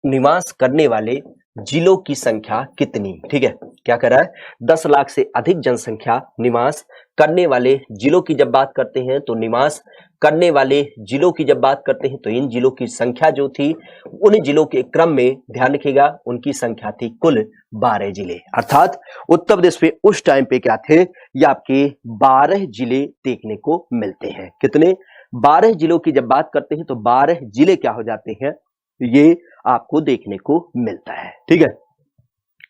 निवास करने वाले जिलों की संख्या कितनी, ठीक है, क्या कर रहा है 10 लाख से अधिक जनसंख्या निवास करने वाले जिलों की जब बात करते हैं तो निवास करने वाले जिलों की जब बात करते हैं तो इन जिलों की संख्या जो थी उन जिलों के क्रम में ध्यान रखिएगा उनकी संख्या थी कुल 12 जिले। अर्थात उत्तर प्रदेश में उस टाइम पे क्या थे ये आपके 12 जिले देखने को मिलते हैं। कितने 12 जिलों की जब बात करते हैं तो 12 जिले क्या हो जाते हैं ये आपको देखने को मिलता है। ठीक है,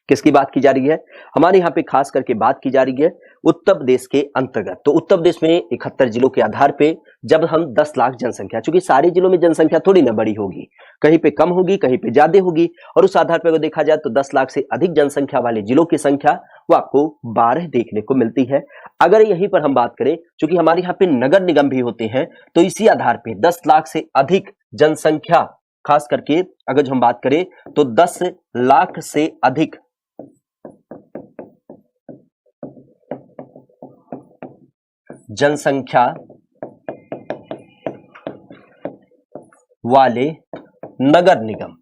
किसकी बात की जा रही है हमारे यहाँ पे खास करके बात की जा रही है उत्तर प्रदेश के अंतर्गत। तो उत्तर प्रदेश में 71 जिलों के आधार पे जब हम 10 लाख जनसंख्या, चूंकि सारे जिलों में जनसंख्या थोड़ी ना बड़ी होगी, कहीं पे कम होगी कहीं पे ज्यादा होगी, और उस आधार पर अगर देखा जाए तो 10 लाख से अधिक जनसंख्या वाले जिलों की संख्या वो आपको 12 देखने को मिलती है। अगर यहीं पर हम बात करें चूंकि हमारे यहाँ पे नगर निगम भी होते हैं तो इसी आधार पे 10 लाख से अधिक जनसंख्या खास करके अगर जो हम बात करें तो 10 लाख से अधिक जनसंख्या वाले नगर निगम,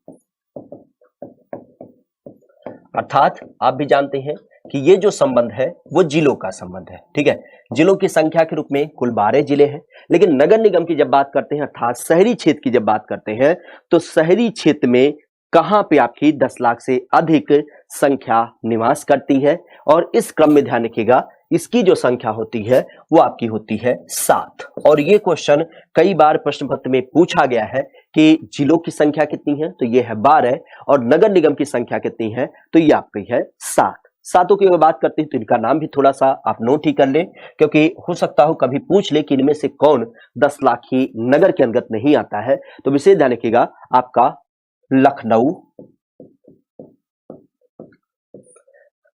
अर्थात आप भी जानते हैं कि ये जो संबंध है वो जिलों का संबंध है। ठीक है, जिलों की संख्या के रूप में कुल 12 जिले हैं, लेकिन नगर निगम की जब बात करते हैं अर्थात शहरी क्षेत्र की जब बात करते हैं तो शहरी क्षेत्र में कहां पे आपकी 10 लाख से अधिक संख्या निवास करती है। और इस क्रम में ध्यान रखिएगा इसकी जो संख्या होती है वो आपकी होती है 7। और ये क्वेश्चन कई बार प्रश्न पत्र में पूछा गया है कि जिलों की संख्या कितनी है तो ये है 12 और नगर निगम की संख्या कितनी है तो ये आपकी है 7। सातों की अगर बात करते हैं तो इनका नाम भी थोड़ा सा आप नोट ही कर लें, क्योंकि हो सकता हो कभी पूछ ले कि इनमें से कौन 10 लाख ही नगर के अंतर्गत नहीं आता है। तो विशेष ध्यान रखिएगा आपका लखनऊ,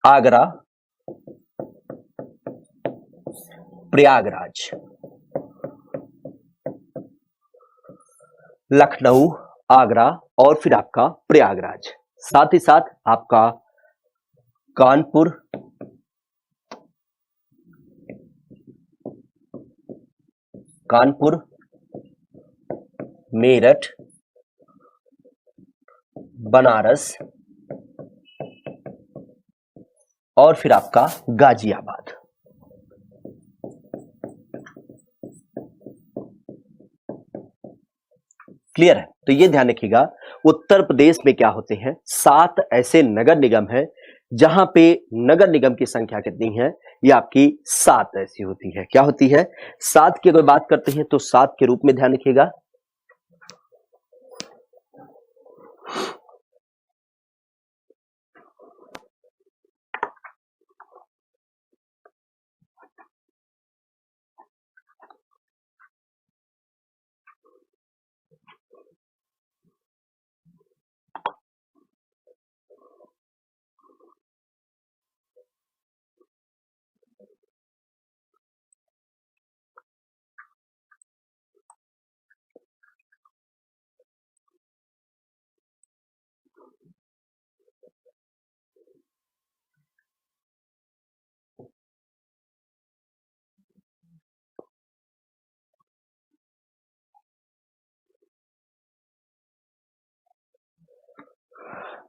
आगरा, प्रयागराज, लखनऊ, आगरा और फिर आपका प्रयागराज, साथ ही साथ आपका कानपुर, मेरठ, बनारस और फिर आपका गाजियाबाद। क्लियर है, तो ये ध्यान रखिएगा उत्तर प्रदेश में क्या होते हैं 7 ऐसे नगर निगम हैं जहां पे नगर निगम की संख्या कितनी है ये आपकी 7 ऐसी होती है। क्या होती है 7 की अगर बात करते हैं तो 7 के रूप में ध्यान रखिएगा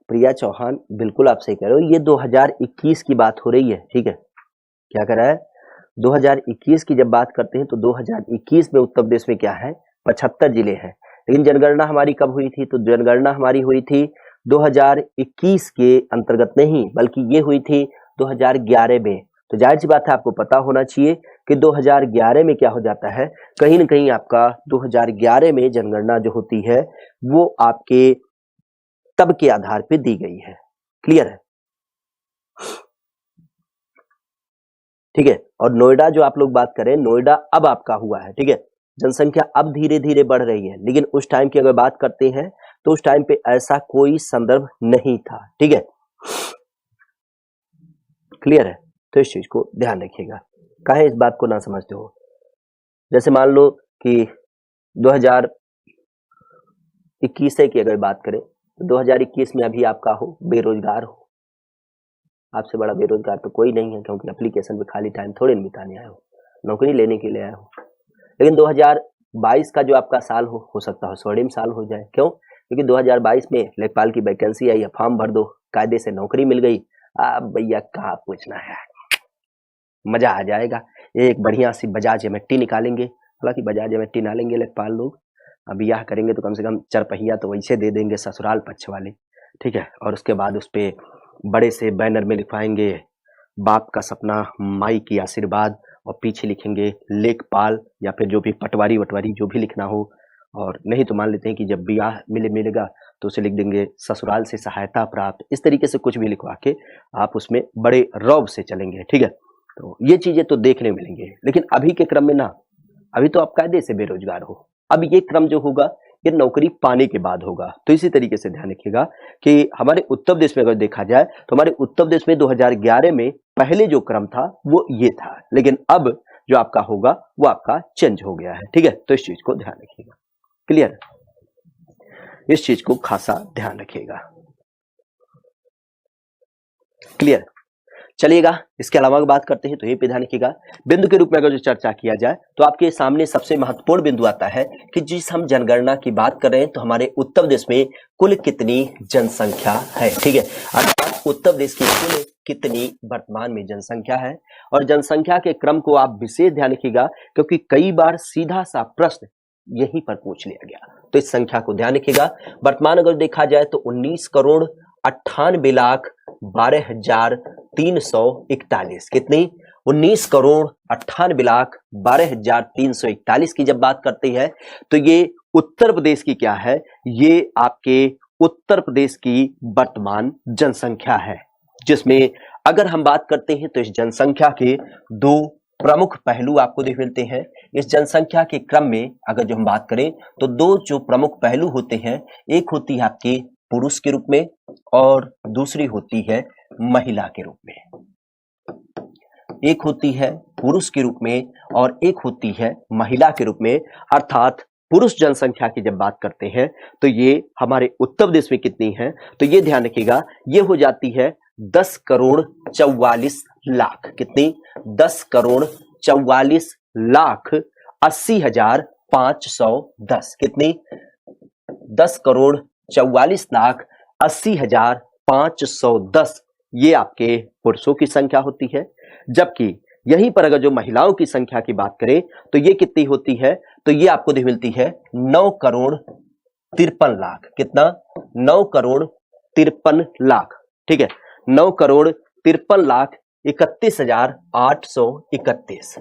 प्रिया चौहान, बिल्कुल आप सही कह रहे हो, ये 2021 की बात हो रही है। ठीक है, क्या कर रहा है 2021 की जब बात करते हैं तो 2021 में उत्तर प्रदेश में क्या है 75 जिले हैं, लेकिन जनगणना हमारी कब हुई थी तो जनगणना हमारी हुई थी 2021 के अंतर्गत नहीं बल्कि ये हुई थी 2011 में। तो जाहिर सी बात है आपको पता होना चाहिए कि 2011 में क्या हो जाता है कहीं ना कहीं आपका 2011 में जनगणना जो होती है वो आपके तब के आधार पे दी गई है। क्लियर है, ठीक है। और नोएडा जो आप लोग बात करें, नोएडा अब आपका हुआ है, ठीक है। जनसंख्या अब धीरे धीरे बढ़ रही है, लेकिन उस टाइम की अगर बात करते हैं तो उस टाइम पे ऐसा कोई संदर्भ नहीं था, ठीक है। क्लियर है? तो इस चीज को ध्यान रखिएगा, काहे इस बात को ना समझते हो। जैसे मान लो कि 2021 की अगर बात करें तो 2021 में अभी आपका हो बेरोजगार हो, आपसे बड़ा बेरोजगार तो कोई नहीं है, क्योंकि एप्लीकेशन पे खाली टाइम थोड़े न बिताने आए हो, नौकरी लेने के लिए आए हो। लेकिन 2022 का जो आपका साल हो सकता है स्वर्णिम साल हो जाए। क्यों? क्योंकि 2022 में लेखपाल की वैकेंसी आई है, फॉर्म भर दो, कायदे से नौकरी मिल गई। अब भैया कहाँ पूछना है, मजा आ जाएगा। एक बढ़िया सी बजाज एमटी निकालेंगे, हालांकि बजाज एमटी ना लेंगे लेखपाल लोग, अब ब्याह करेंगे तो कम से कम चरपहिया तो वैसे दे देंगे ससुराल पक्ष वाले, ठीक है। और उसके बाद उस पे बड़े से बैनर में लिखवाएंगे बाप का सपना माई की आशीर्वाद, और पीछे लिखेंगे लेखपाल, या फिर जो भी पटवारी वटवारी जो भी लिखना हो। और नहीं तो मान लेते हैं कि जब ब्याह मिलेगा तो उसे लिख देंगे ससुराल से सहायता प्राप्त, इस तरीके से कुछ भी लिखवा के आप उसमें बड़े रौब से चलेंगे, ठीक है। तो ये चीजें तो देखने मिलेंगे, लेकिन अभी के क्रम में ना, अभी तो आप कायदे से बेरोजगार हो। अब ये क्रम जो होगा ये नौकरी पाने के बाद होगा। तो इसी तरीके से ध्यान रखिएगा कि हमारे उत्तर प्रदेश में अगर देखा जाए तो हमारे उत्तर प्रदेश में 2011 में पहले जो क्रम था वो ये था, लेकिन अब जो आपका होगा वो आपका चेंज हो गया है, ठीक है। तो इस चीज को ध्यान रखिएगा, क्लियर, इस चीज को खासा ध्यान रखिएगा, क्लियर। चलिएगा, इसके अलावा बात करते हैं तो ये पे ध्यान रखिएगा। बिंदु के रूप में अगर जो चर्चा किया जाए तो आपके सामने सबसे महत्वपूर्ण बिंदु आता है कि जिस हम जनगणना की बात कर रहे हैं तो हमारे उत्तर प्रदेश में कुल कितनी जनसंख्या है, ठीक है। अर्थात उत्तर प्रदेश की कुल कितनी वर्तमान में जनसंख्या है। और जनसंख्या के क्रम को आप विशेष ध्यान रखिएगा, क्योंकि कई बार सीधा सा प्रश्न यहीं पर पूछ लिया गया, तो इस संख्या को ध्यान रखिएगा। वर्तमान अगर देखा जाए तो 19,98,12,341, कितनी? 19,98,12,341 की जब बात करते हैं तो ये उत्तर प्रदेश की क्या है, ये आपके उत्तर प्रदेश की वर्तमान जनसंख्या है, जिसमें अगर हम बात करते हैं तो इस जनसंख्या के दो प्रमुख पहलू आपको देख मिलते हैं। इस जनसंख्या के क्रम में अगर जो हम बात करें तो दो जो प्रमुख पहलू होते हैं, एक होती है आपकी पुरुष के रूप में और दूसरी होती है महिला के रूप में। एक होती है पुरुष के रूप में और एक होती है महिला के रूप में। अर्थात पुरुष जनसंख्या की जब बात करते हैं तो ये हमारे उत्तर प्रदेश में कितनी है, तो ये ध्यान रखिएगा, ये हो जाती है 10,44,00,000। कितनी? 10,44,80,510। कितनी? 10,44,80,510 ये आपके पुरुषों की संख्या होती है। जबकि यहीं पर अगर जो महिलाओं की संख्या की बात करें तो ये कितनी होती है, तो ये आपको मिलती है 9,53,00,000। कितना? 9,53,00,000, ठीक है। 9,53,31,831।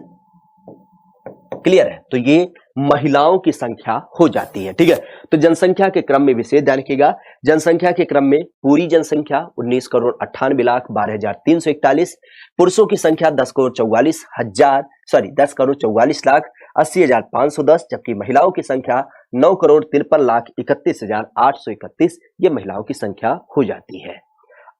क्लियर है? तो ये महिलाओं की संख्या हो जाती है, ठीक है। तो जनसंख्या के क्रम में विशेष ध्यान रखिएगा, जनसंख्या के क्रम में पूरी जनसंख्या 19,98,12,341, पुरुषों की संख्या 10,44,80,510, जबकि महिलाओं की संख्या 9,53,31,831 ये महिलाओं की संख्या हो जाती है।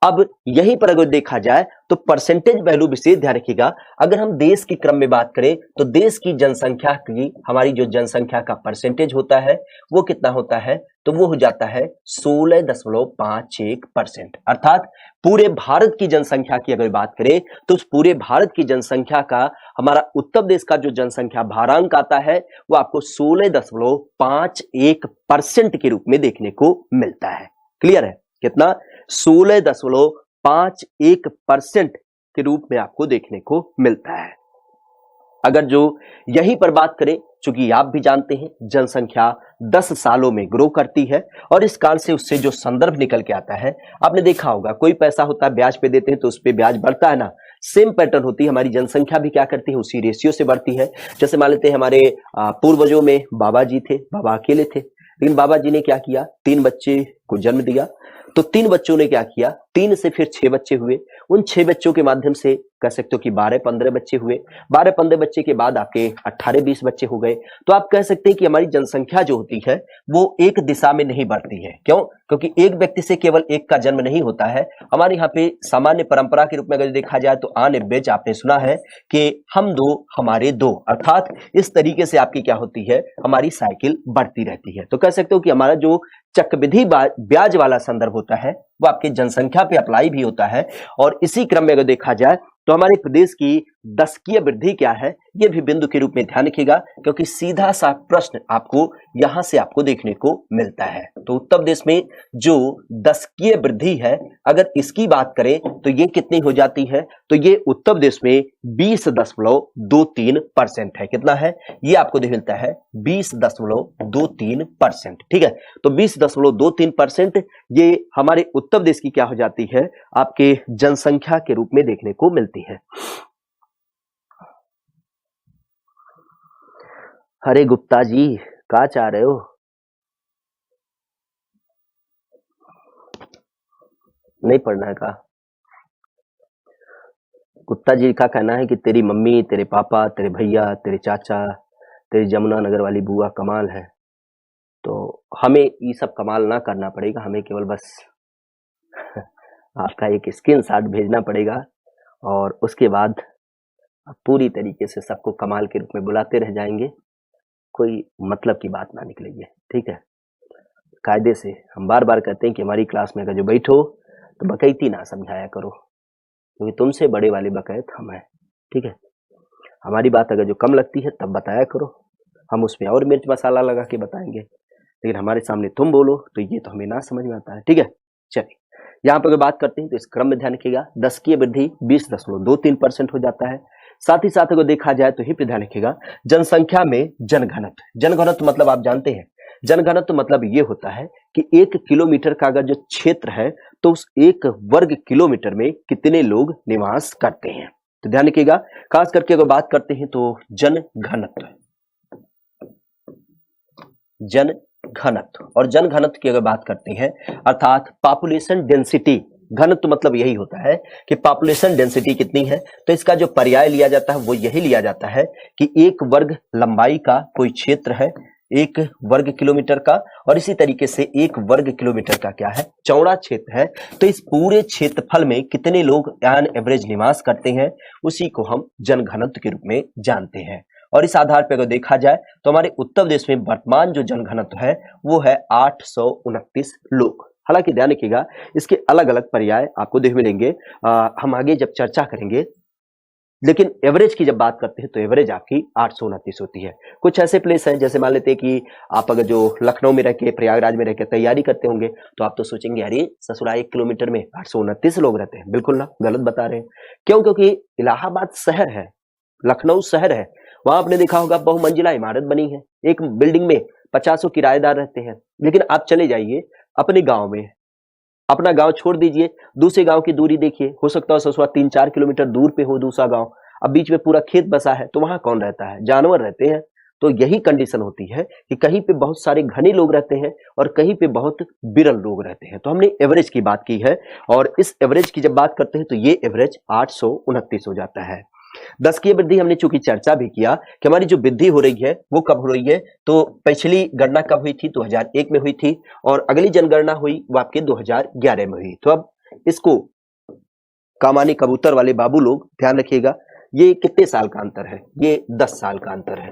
अब यहीं पर अगर देखा जाए तो परसेंटेज वैल्यू विशेष ध्यान रखिएगा। अगर हम देश की क्रम में बात करें तो देश की जनसंख्या की हमारी जो जनसंख्या का परसेंटेज होता है वो कितना होता है, तो वो हो जाता है 16.51%। अर्थात पूरे भारत की जनसंख्या की अगर बात करें तो उस पूरे भारत की जनसंख्या का हमारा उत्तर प्रदेश का जो जनसंख्या भारांक आता है वो आपको 16.51% के रूप में देखने को मिलता है। क्लियर है? कितना? 16.51% के रूप में आपको देखने को मिलता है। अगर जो यहीं पर बात करें, चूंकि आप भी जानते हैं जनसंख्या 10 सालों में ग्रो करती है और इस कारण से उससे जो संदर्भ निकल के आता है, आपने देखा होगा कोई पैसा होता है ब्याज पे देते हैं तो उस पे ब्याज बढ़ता है ना, सेम पैटर्न होती है हमारी जनसंख्या भी क्या करती है, उसी रेशियो से बढ़ती है। जैसे मान लेते हैं हमारे पूर्वजों में बाबा जी थे, बाबा अकेले थे, लेकिन बाबा जी ने क्या किया, 3 बच्चे को जन्म दिया। तो 3 बच्चों ने क्या किया, 3 से फिर 6 बच्चे हुए, उन 6 बच्चों के माध्यम से कह सकते हो कि 12-15 बच्चे हुए। 12-15 बच्चे के बाद आपके 18-20 बच्चे हो गए। तो आप कह सकते हैं कि हमारी जनसंख्या जो होती है वो एक दिशा में नहीं बढ़ती है। क्यों? क्योंकि एक व्यक्ति से केवल एक का जन्म नहीं होता है। हमारे यहाँ पे सामान्य परंपरा के रूप में अगर देखा जाए तो ऑन एवरेज आपने सुना है कि हम दो हमारे दो, अर्थात इस तरीके से आपकी क्या होती है, हमारी साइकिल बढ़ती रहती है। तो कह सकते हो कि हमारा जो चक्रवृद्धि ब्याज वाला संदर्भ होता है वो आपकी जनसंख्या पे अप्लाई भी होता है। और इसी क्रम में अगर देखा जाए तो हमारे प्रदेश की दशकीय वृद्धि क्या है, ये भी बिंदु के रूप में ध्यान रखिएगा, क्योंकि सीधा सा प्रश्न आपको यहां से आपको देखने को मिलता है। तो उत्तर प्रदेश में जो दशकीय वृद्धि है, अगर इसकी बात करें तो ये कितनी हो जाती है, तो ये उत्तर प्रदेश में 20.23% है। कितना है? ये आपको मिलता है 20.23%। ठीक है, तो 20.23% ये हमारे उत्तर प्रदेश की क्या हो जाती है, आपके जनसंख्या के रूप में देखने को मिलती है। अरे गुप्ता जी, कहा चाह रहे हो? नहीं पढ़ना है का? गुप्ता जी का कहना है कि तेरी मम्मी, तेरे पापा, तेरे भैया, तेरे चाचा, तेरी जमुना नगर वाली बुआ कमाल है, तो हमें ये सब कमाल ना करना पड़ेगा, हमें केवल बस आपका एक स्क्रीनशॉट भेजना पड़ेगा और उसके बाद पूरी तरीके से सबको कमाल के रूप में बुलाते रह जाएंगे, कोई मतलब की बात ना निकलेगी। ठीक है, कायदे से हम बार बार कहते हैं कि हमारी क्लास में अगर जो बैठो तो बकैती ना समझाया करो, क्योंकि तुमसे बड़े वाले बकैत हम हैं। ठीक है, हमारी बात अगर जो कम लगती है तब बताया करो, हम उसमें और मिर्च मसाला लगा के बताएंगे, लेकिन हमारे सामने तुम बोलो तो ये तो हमें ना समझ में आता है। ठीक है, चलिए यहाँ पर अगर बात करते हैं तो इस क्रम में ध्यान रखिएगा, दशकीय वृद्धि 20.23% हो जाता है। साथ ही साथ अगर देखा जाए तो ही पे ध्यान रखिएगा, जनसंख्या में जनघनत्व। जनघनत्व मतलब आप जानते हैं, जनघनत्व मतलब ये होता है कि 1 किलोमीटर का अगर जो क्षेत्र है तो उस 1 वर्ग किलोमीटर में कितने लोग निवास करते हैं। तो ध्यान रखिएगा, खास करके अगर बात करते हैं तो जनघनत्व, जनघनत्व और जनघनत्व की अगर बात करते हैं अर्थात पॉपुलेशन डेंसिटी। घनत्व मतलब यही होता है कि पॉपुलेशन डेंसिटी कितनी है, तो इसका जो पर्याय लिया जाता है वो यही लिया जाता है कि 1 वर्ग लंबाई का कोई क्षेत्र है 1 वर्ग किलोमीटर का, और इसी तरीके से 1 वर्ग किलोमीटर का क्या है, चौड़ा क्षेत्र है। तो इस पूरे क्षेत्रफल में कितने लोग ऑन एवरेज निवास करते हैं, उसी को हम जनघनत्व के रूप में जानते हैं। और इस आधार पर अगर देखा जाए तो हमारे उत्तर प्रदेश में वर्तमान जो जनघनत्व है वो है 829 लोग। हालांकि ध्यान रखिएगा, इसके अलग अलग पर्याय आपको देख मिलेंगे, हम आगे जब चर्चा करेंगे, लेकिन एवरेज की जब बात करते हैं तो एवरेज आपकी 829 होती है। कुछ ऐसे प्लेस हैं, जैसे मान लेते हैं कि आप अगर जो लखनऊ में रह के, प्रयागराज में रह के तैयारी करते होंगे तो आप तो सोचेंगे अरे ससुरा 1 किलोमीटर में 829 लोग रहते हैं। बिल्कुल ना, गलत बता रहे हैं। क्यों? क्योंकि इलाहाबाद शहर है, लखनऊ शहर है, वहां आपने देखा होगा बहुमंजिला इमारत बनी है, एक बिल्डिंग में 50 किराएदार रहते हैं। लेकिन आप चले जाइए अपने गांव में, अपना गांव छोड़ दीजिए, दूसरे गांव की दूरी देखिए, हो सकता है ससुरा 3-4 किलोमीटर दूर पे हो दूसरा गांव, अब बीच में पूरा खेत बसा है, तो वहां कौन रहता है? जानवर रहते हैं। तो यही कंडीशन होती है कि कहीं पे बहुत सारे घने लोग रहते हैं और कहीं पे बहुत विरल लोग रहते हैं। तो हमने एवरेज की बात की है, और इस एवरेज की जब बात करते हैं तो ये एवरेज 829 हो जाता है। दशकीय वृद्धि हमने चूंकि चर्चा भी किया कि हमारी जो वृद्धि हो रही है वो कब हो रही है, तो पिछली गणना कब हुई थी? 2001 में हुई थी, और अगली जनगणना हुई वो आपके 2011 में हुई। तो अब इसको कामानी कबूतर वाले बाबू लोग ध्यान रखिएगा, ये कितने साल का अंतर है? ये 10 साल का अंतर है।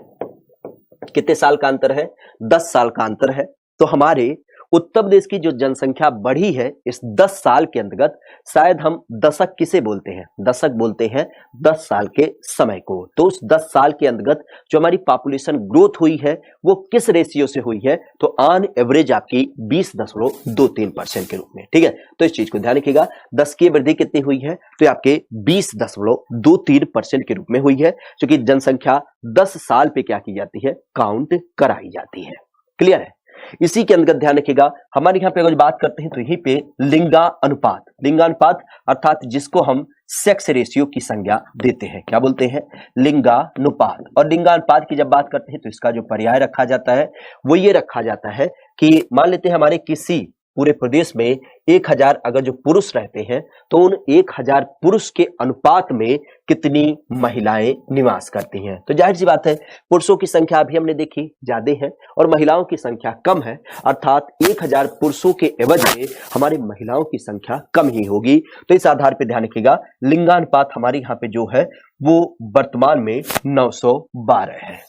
कितने साल का अंतर है? 10 साल का अंतर है। तो हमारे उत्तर प्रदेश की जो जनसंख्या बढ़ी है इस 10 साल के अंतर्गत, शायद हम दशक किसे बोलते हैं? दशक बोलते हैं 10 साल के समय को। तो उस 10 साल के अंतर्गत जो हमारी पॉपुलेशन ग्रोथ हुई है वो किस रेशियो से हुई है? तो ऑन एवरेज आपकी 20.23% के रूप में। ठीक है, तो इस चीज को ध्यान रखिएगा, 10 की वृद्धि कितनी हुई है? तो आपके 20.23% के रूप में हुई है, क्योंकि जनसंख्या 10 साल पे क्या की जाती है? काउंट कराई जाती है। क्लियर है? इसी के अंतर्गत ध्यान रखिएगा, हमारे यहाँ पे अगर बात करते हैं तो यहीं पे लिंगानुपात, लिंगानुपात अर्थात जिसको हम सेक्स रेशियो की संज्ञा देते हैं, क्या बोलते हैं? लिंगानुपात। और लिंगानुपात की जब बात करते हैं तो इसका जो पर्याय रखा जाता है वो ये रखा जाता है कि मान लेते हैं हमारे किसी पूरे प्रदेश में 1000 अगर जो पुरुष रहते हैं तो उन 1000 पुरुष के अनुपात में कितनी महिलाएं निवास करती हैं। तो जाहिर सी बात है पुरुषों की संख्या अभी हमने देखी ज्यादा है और महिलाओं की संख्या कम है, अर्थात 1000 पुरुषों के एवज में हमारी महिलाओं की संख्या कम ही होगी। तो इस आधार पर ध्यान रखिएगा लिंगानुपात हमारे यहाँ पे जो है वो वर्तमान में 912 है।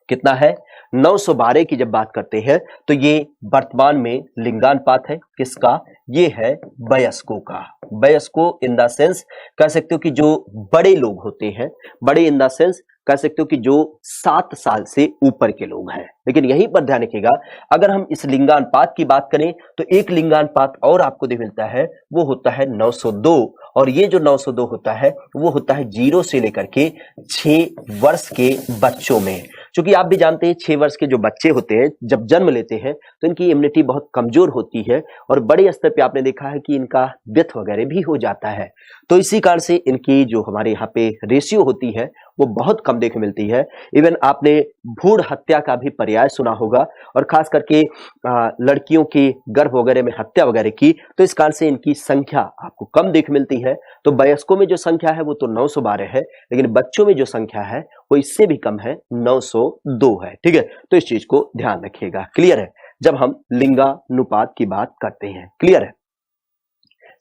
कितना है? 912 की जब बात करते हैं तो ये वर्तमान में लिंगानुपात है। किसका? ये है वयस्कों का। वयस्कों इन द सेंस कह सकते हो कि जो बड़े लोग होते हैं, बड़े इन द सेंस कह सकते हो कि जो 7 साल से ऊपर के लोग हैं। लेकिन यहीं पर ध्यान रखिएगा अगर हम इस लिंगानुपात की बात करें तो एक लिंगानुपात और आपको देख मिलता है, वो होता है 902। और ये जो 902 होता है वो होता है 0 से लेकर के 6 वर्ष के बच्चों में। क्योंकि आप भी जानते हैं 6 वर्ष के जो बच्चे होते हैं जब जन्म लेते हैं तो इनकी इम्यूनिटी बहुत कमजोर होती है और बड़े स्तर पे आपने देखा है कि इनका डेथ वगैरह भी हो जाता है। तो इसी कारण से इनकी जो हमारे यहाँ पे रेशियो होती है वो बहुत कम देखने मिलती है। इवन आपने भ्रूण हत्या का भी पर्याय सुना होगा और खास करके लड़कियों की गर्भ वगैरह में हत्या वगैरह की, तो इस कारण से इनकी संख्या आपको कम देखने मिलती है। तो वयस्कों में जो संख्या है वो तो 912 है, लेकिन बच्चों में जो संख्या है वो इससे भी कम है, 902 है। ठीक है, तो इस चीज को ध्यान रखिएगा। क्लियर है जब हम लिंगानुपात की बात करते हैं। क्लियर है।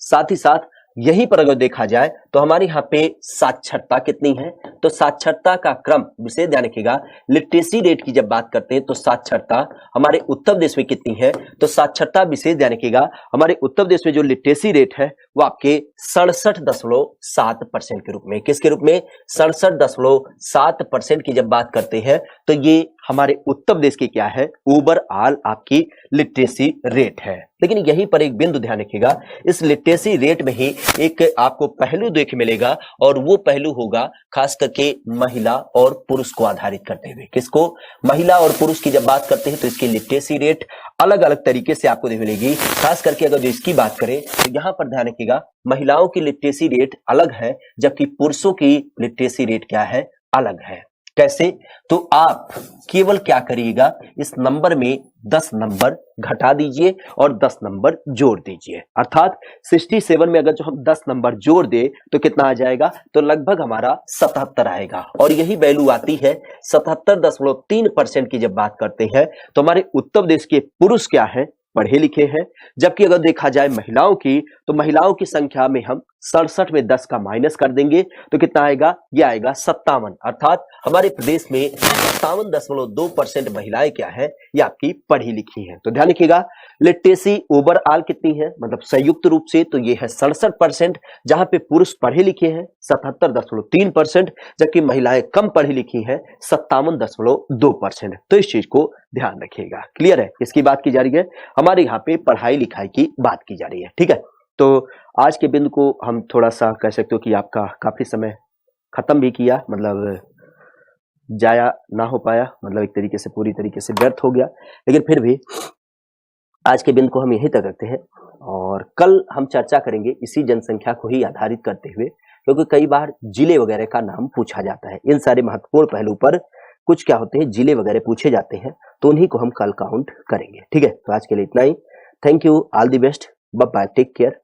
साथ ही साथ यहीं पर अगर देखा जाए तो हमारे यहाँ पे साक्षरता कितनी है, तो साक्षरता का क्रम विशेष ध्यान रखिएगा। लिटरेसी रेट की जब बात करते हैं तो साक्षरता हमारे उत्तर प्रदेश में कितनी है, तो साक्षरता विशेष ध्यान रखिएगा हमारे उत्तर प्रदेश में जो लिटरेसी रेट है वो आपके 67.7% के रूप में। किसके रूप में? 67.7% की जब बात करते हैं तो ये हमारे उत्तर प्रदेश की क्या है, ओवरऑल आपकी लिटरेसी रेट है। लेकिन यहीं पर एक बिंदु ध्यान रखिएगा, इस लिटरेसी रेट में ही एक आपको पहलू देख मिलेगा और वो पहलू होगा खास करके महिला और पुरुष को आधारित करते हुए। किसको? महिला और पुरुष की जब बात करते हैं तो इसकी लिटरेसी रेट अलग अलग तरीके से आपको देख मिलेगी। खास करके अगर जो इसकी बात करें तो यहाँ पर ध्यान रखिएगा महिलाओं की लिटरेसी रेट अलग है जबकि पुरुषों की लिटरेसी रेट क्या है, अलग है। कैसे? तो आप केवल क्या करिएगा, इस नंबर में 10 नंबर घटा दीजिए और 10 नंबर जोड़ दीजिए। अर्थात 67 में अगर जो हम 10 नंबर जोड़ दे तो कितना आ जाएगा, तो लगभग हमारा 77 आएगा। और यही वैल्यू आती है 77.3% की जब बात करते हैं तो हमारे उत्तर प्रदेश के पुरुष क्या है, पढ़े लिखे हैं। जबकि अगर देखा जाए महिलाओं की तो महिलाओं की संख्या में हम 67 में 10 का माइनस कर देंगे तो कितना आएगा, ये आएगा 57। अर्थात हमारे प्रदेश में 57.2% महिलाएं क्या है, ये आपकी पढ़ी लिखी हैं। तो ध्यान रखिएगा लिटरेसी ओवरऑल कितनी है, मतलब संयुक्त रूप से तो ये है 67%, जहां पे पुरुष पढ़े लिखे हैं 77.3%, जबकि महिलाएं कम पढ़ी लिखी हैं 57.2%। तो इस चीज को ध्यान रखिएगा। क्लियर है? किसकी बात की जा रही है, हमारे यहाँ पे पढ़ाई लिखाई की बात की जा रही है। ठीक है, तो आज के बिंदु को हम थोड़ा सा कह सकते हो कि आपका काफी समय खत्म भी किया, मतलब जाया ना हो पाया, मतलब एक तरीके से पूरी तरीके से व्यर्थ हो गया। लेकिन फिर भी आज के बिंदु को हम यहीं तक रखते हैं और कल हम चर्चा करेंगे इसी जनसंख्या को ही आधारित करते हुए, क्योंकि कई बार जिले वगैरह का नाम पूछा जाता है। इन सारे महत्वपूर्ण पहलू पर कुछ क्या होते हैं, जिले वगैरह पूछे जाते हैं, तो उन्हीं को हम कल काउंट करेंगे। ठीक है, तो आज के लिए इतना ही। Thank you, all the best, bye bye, take care.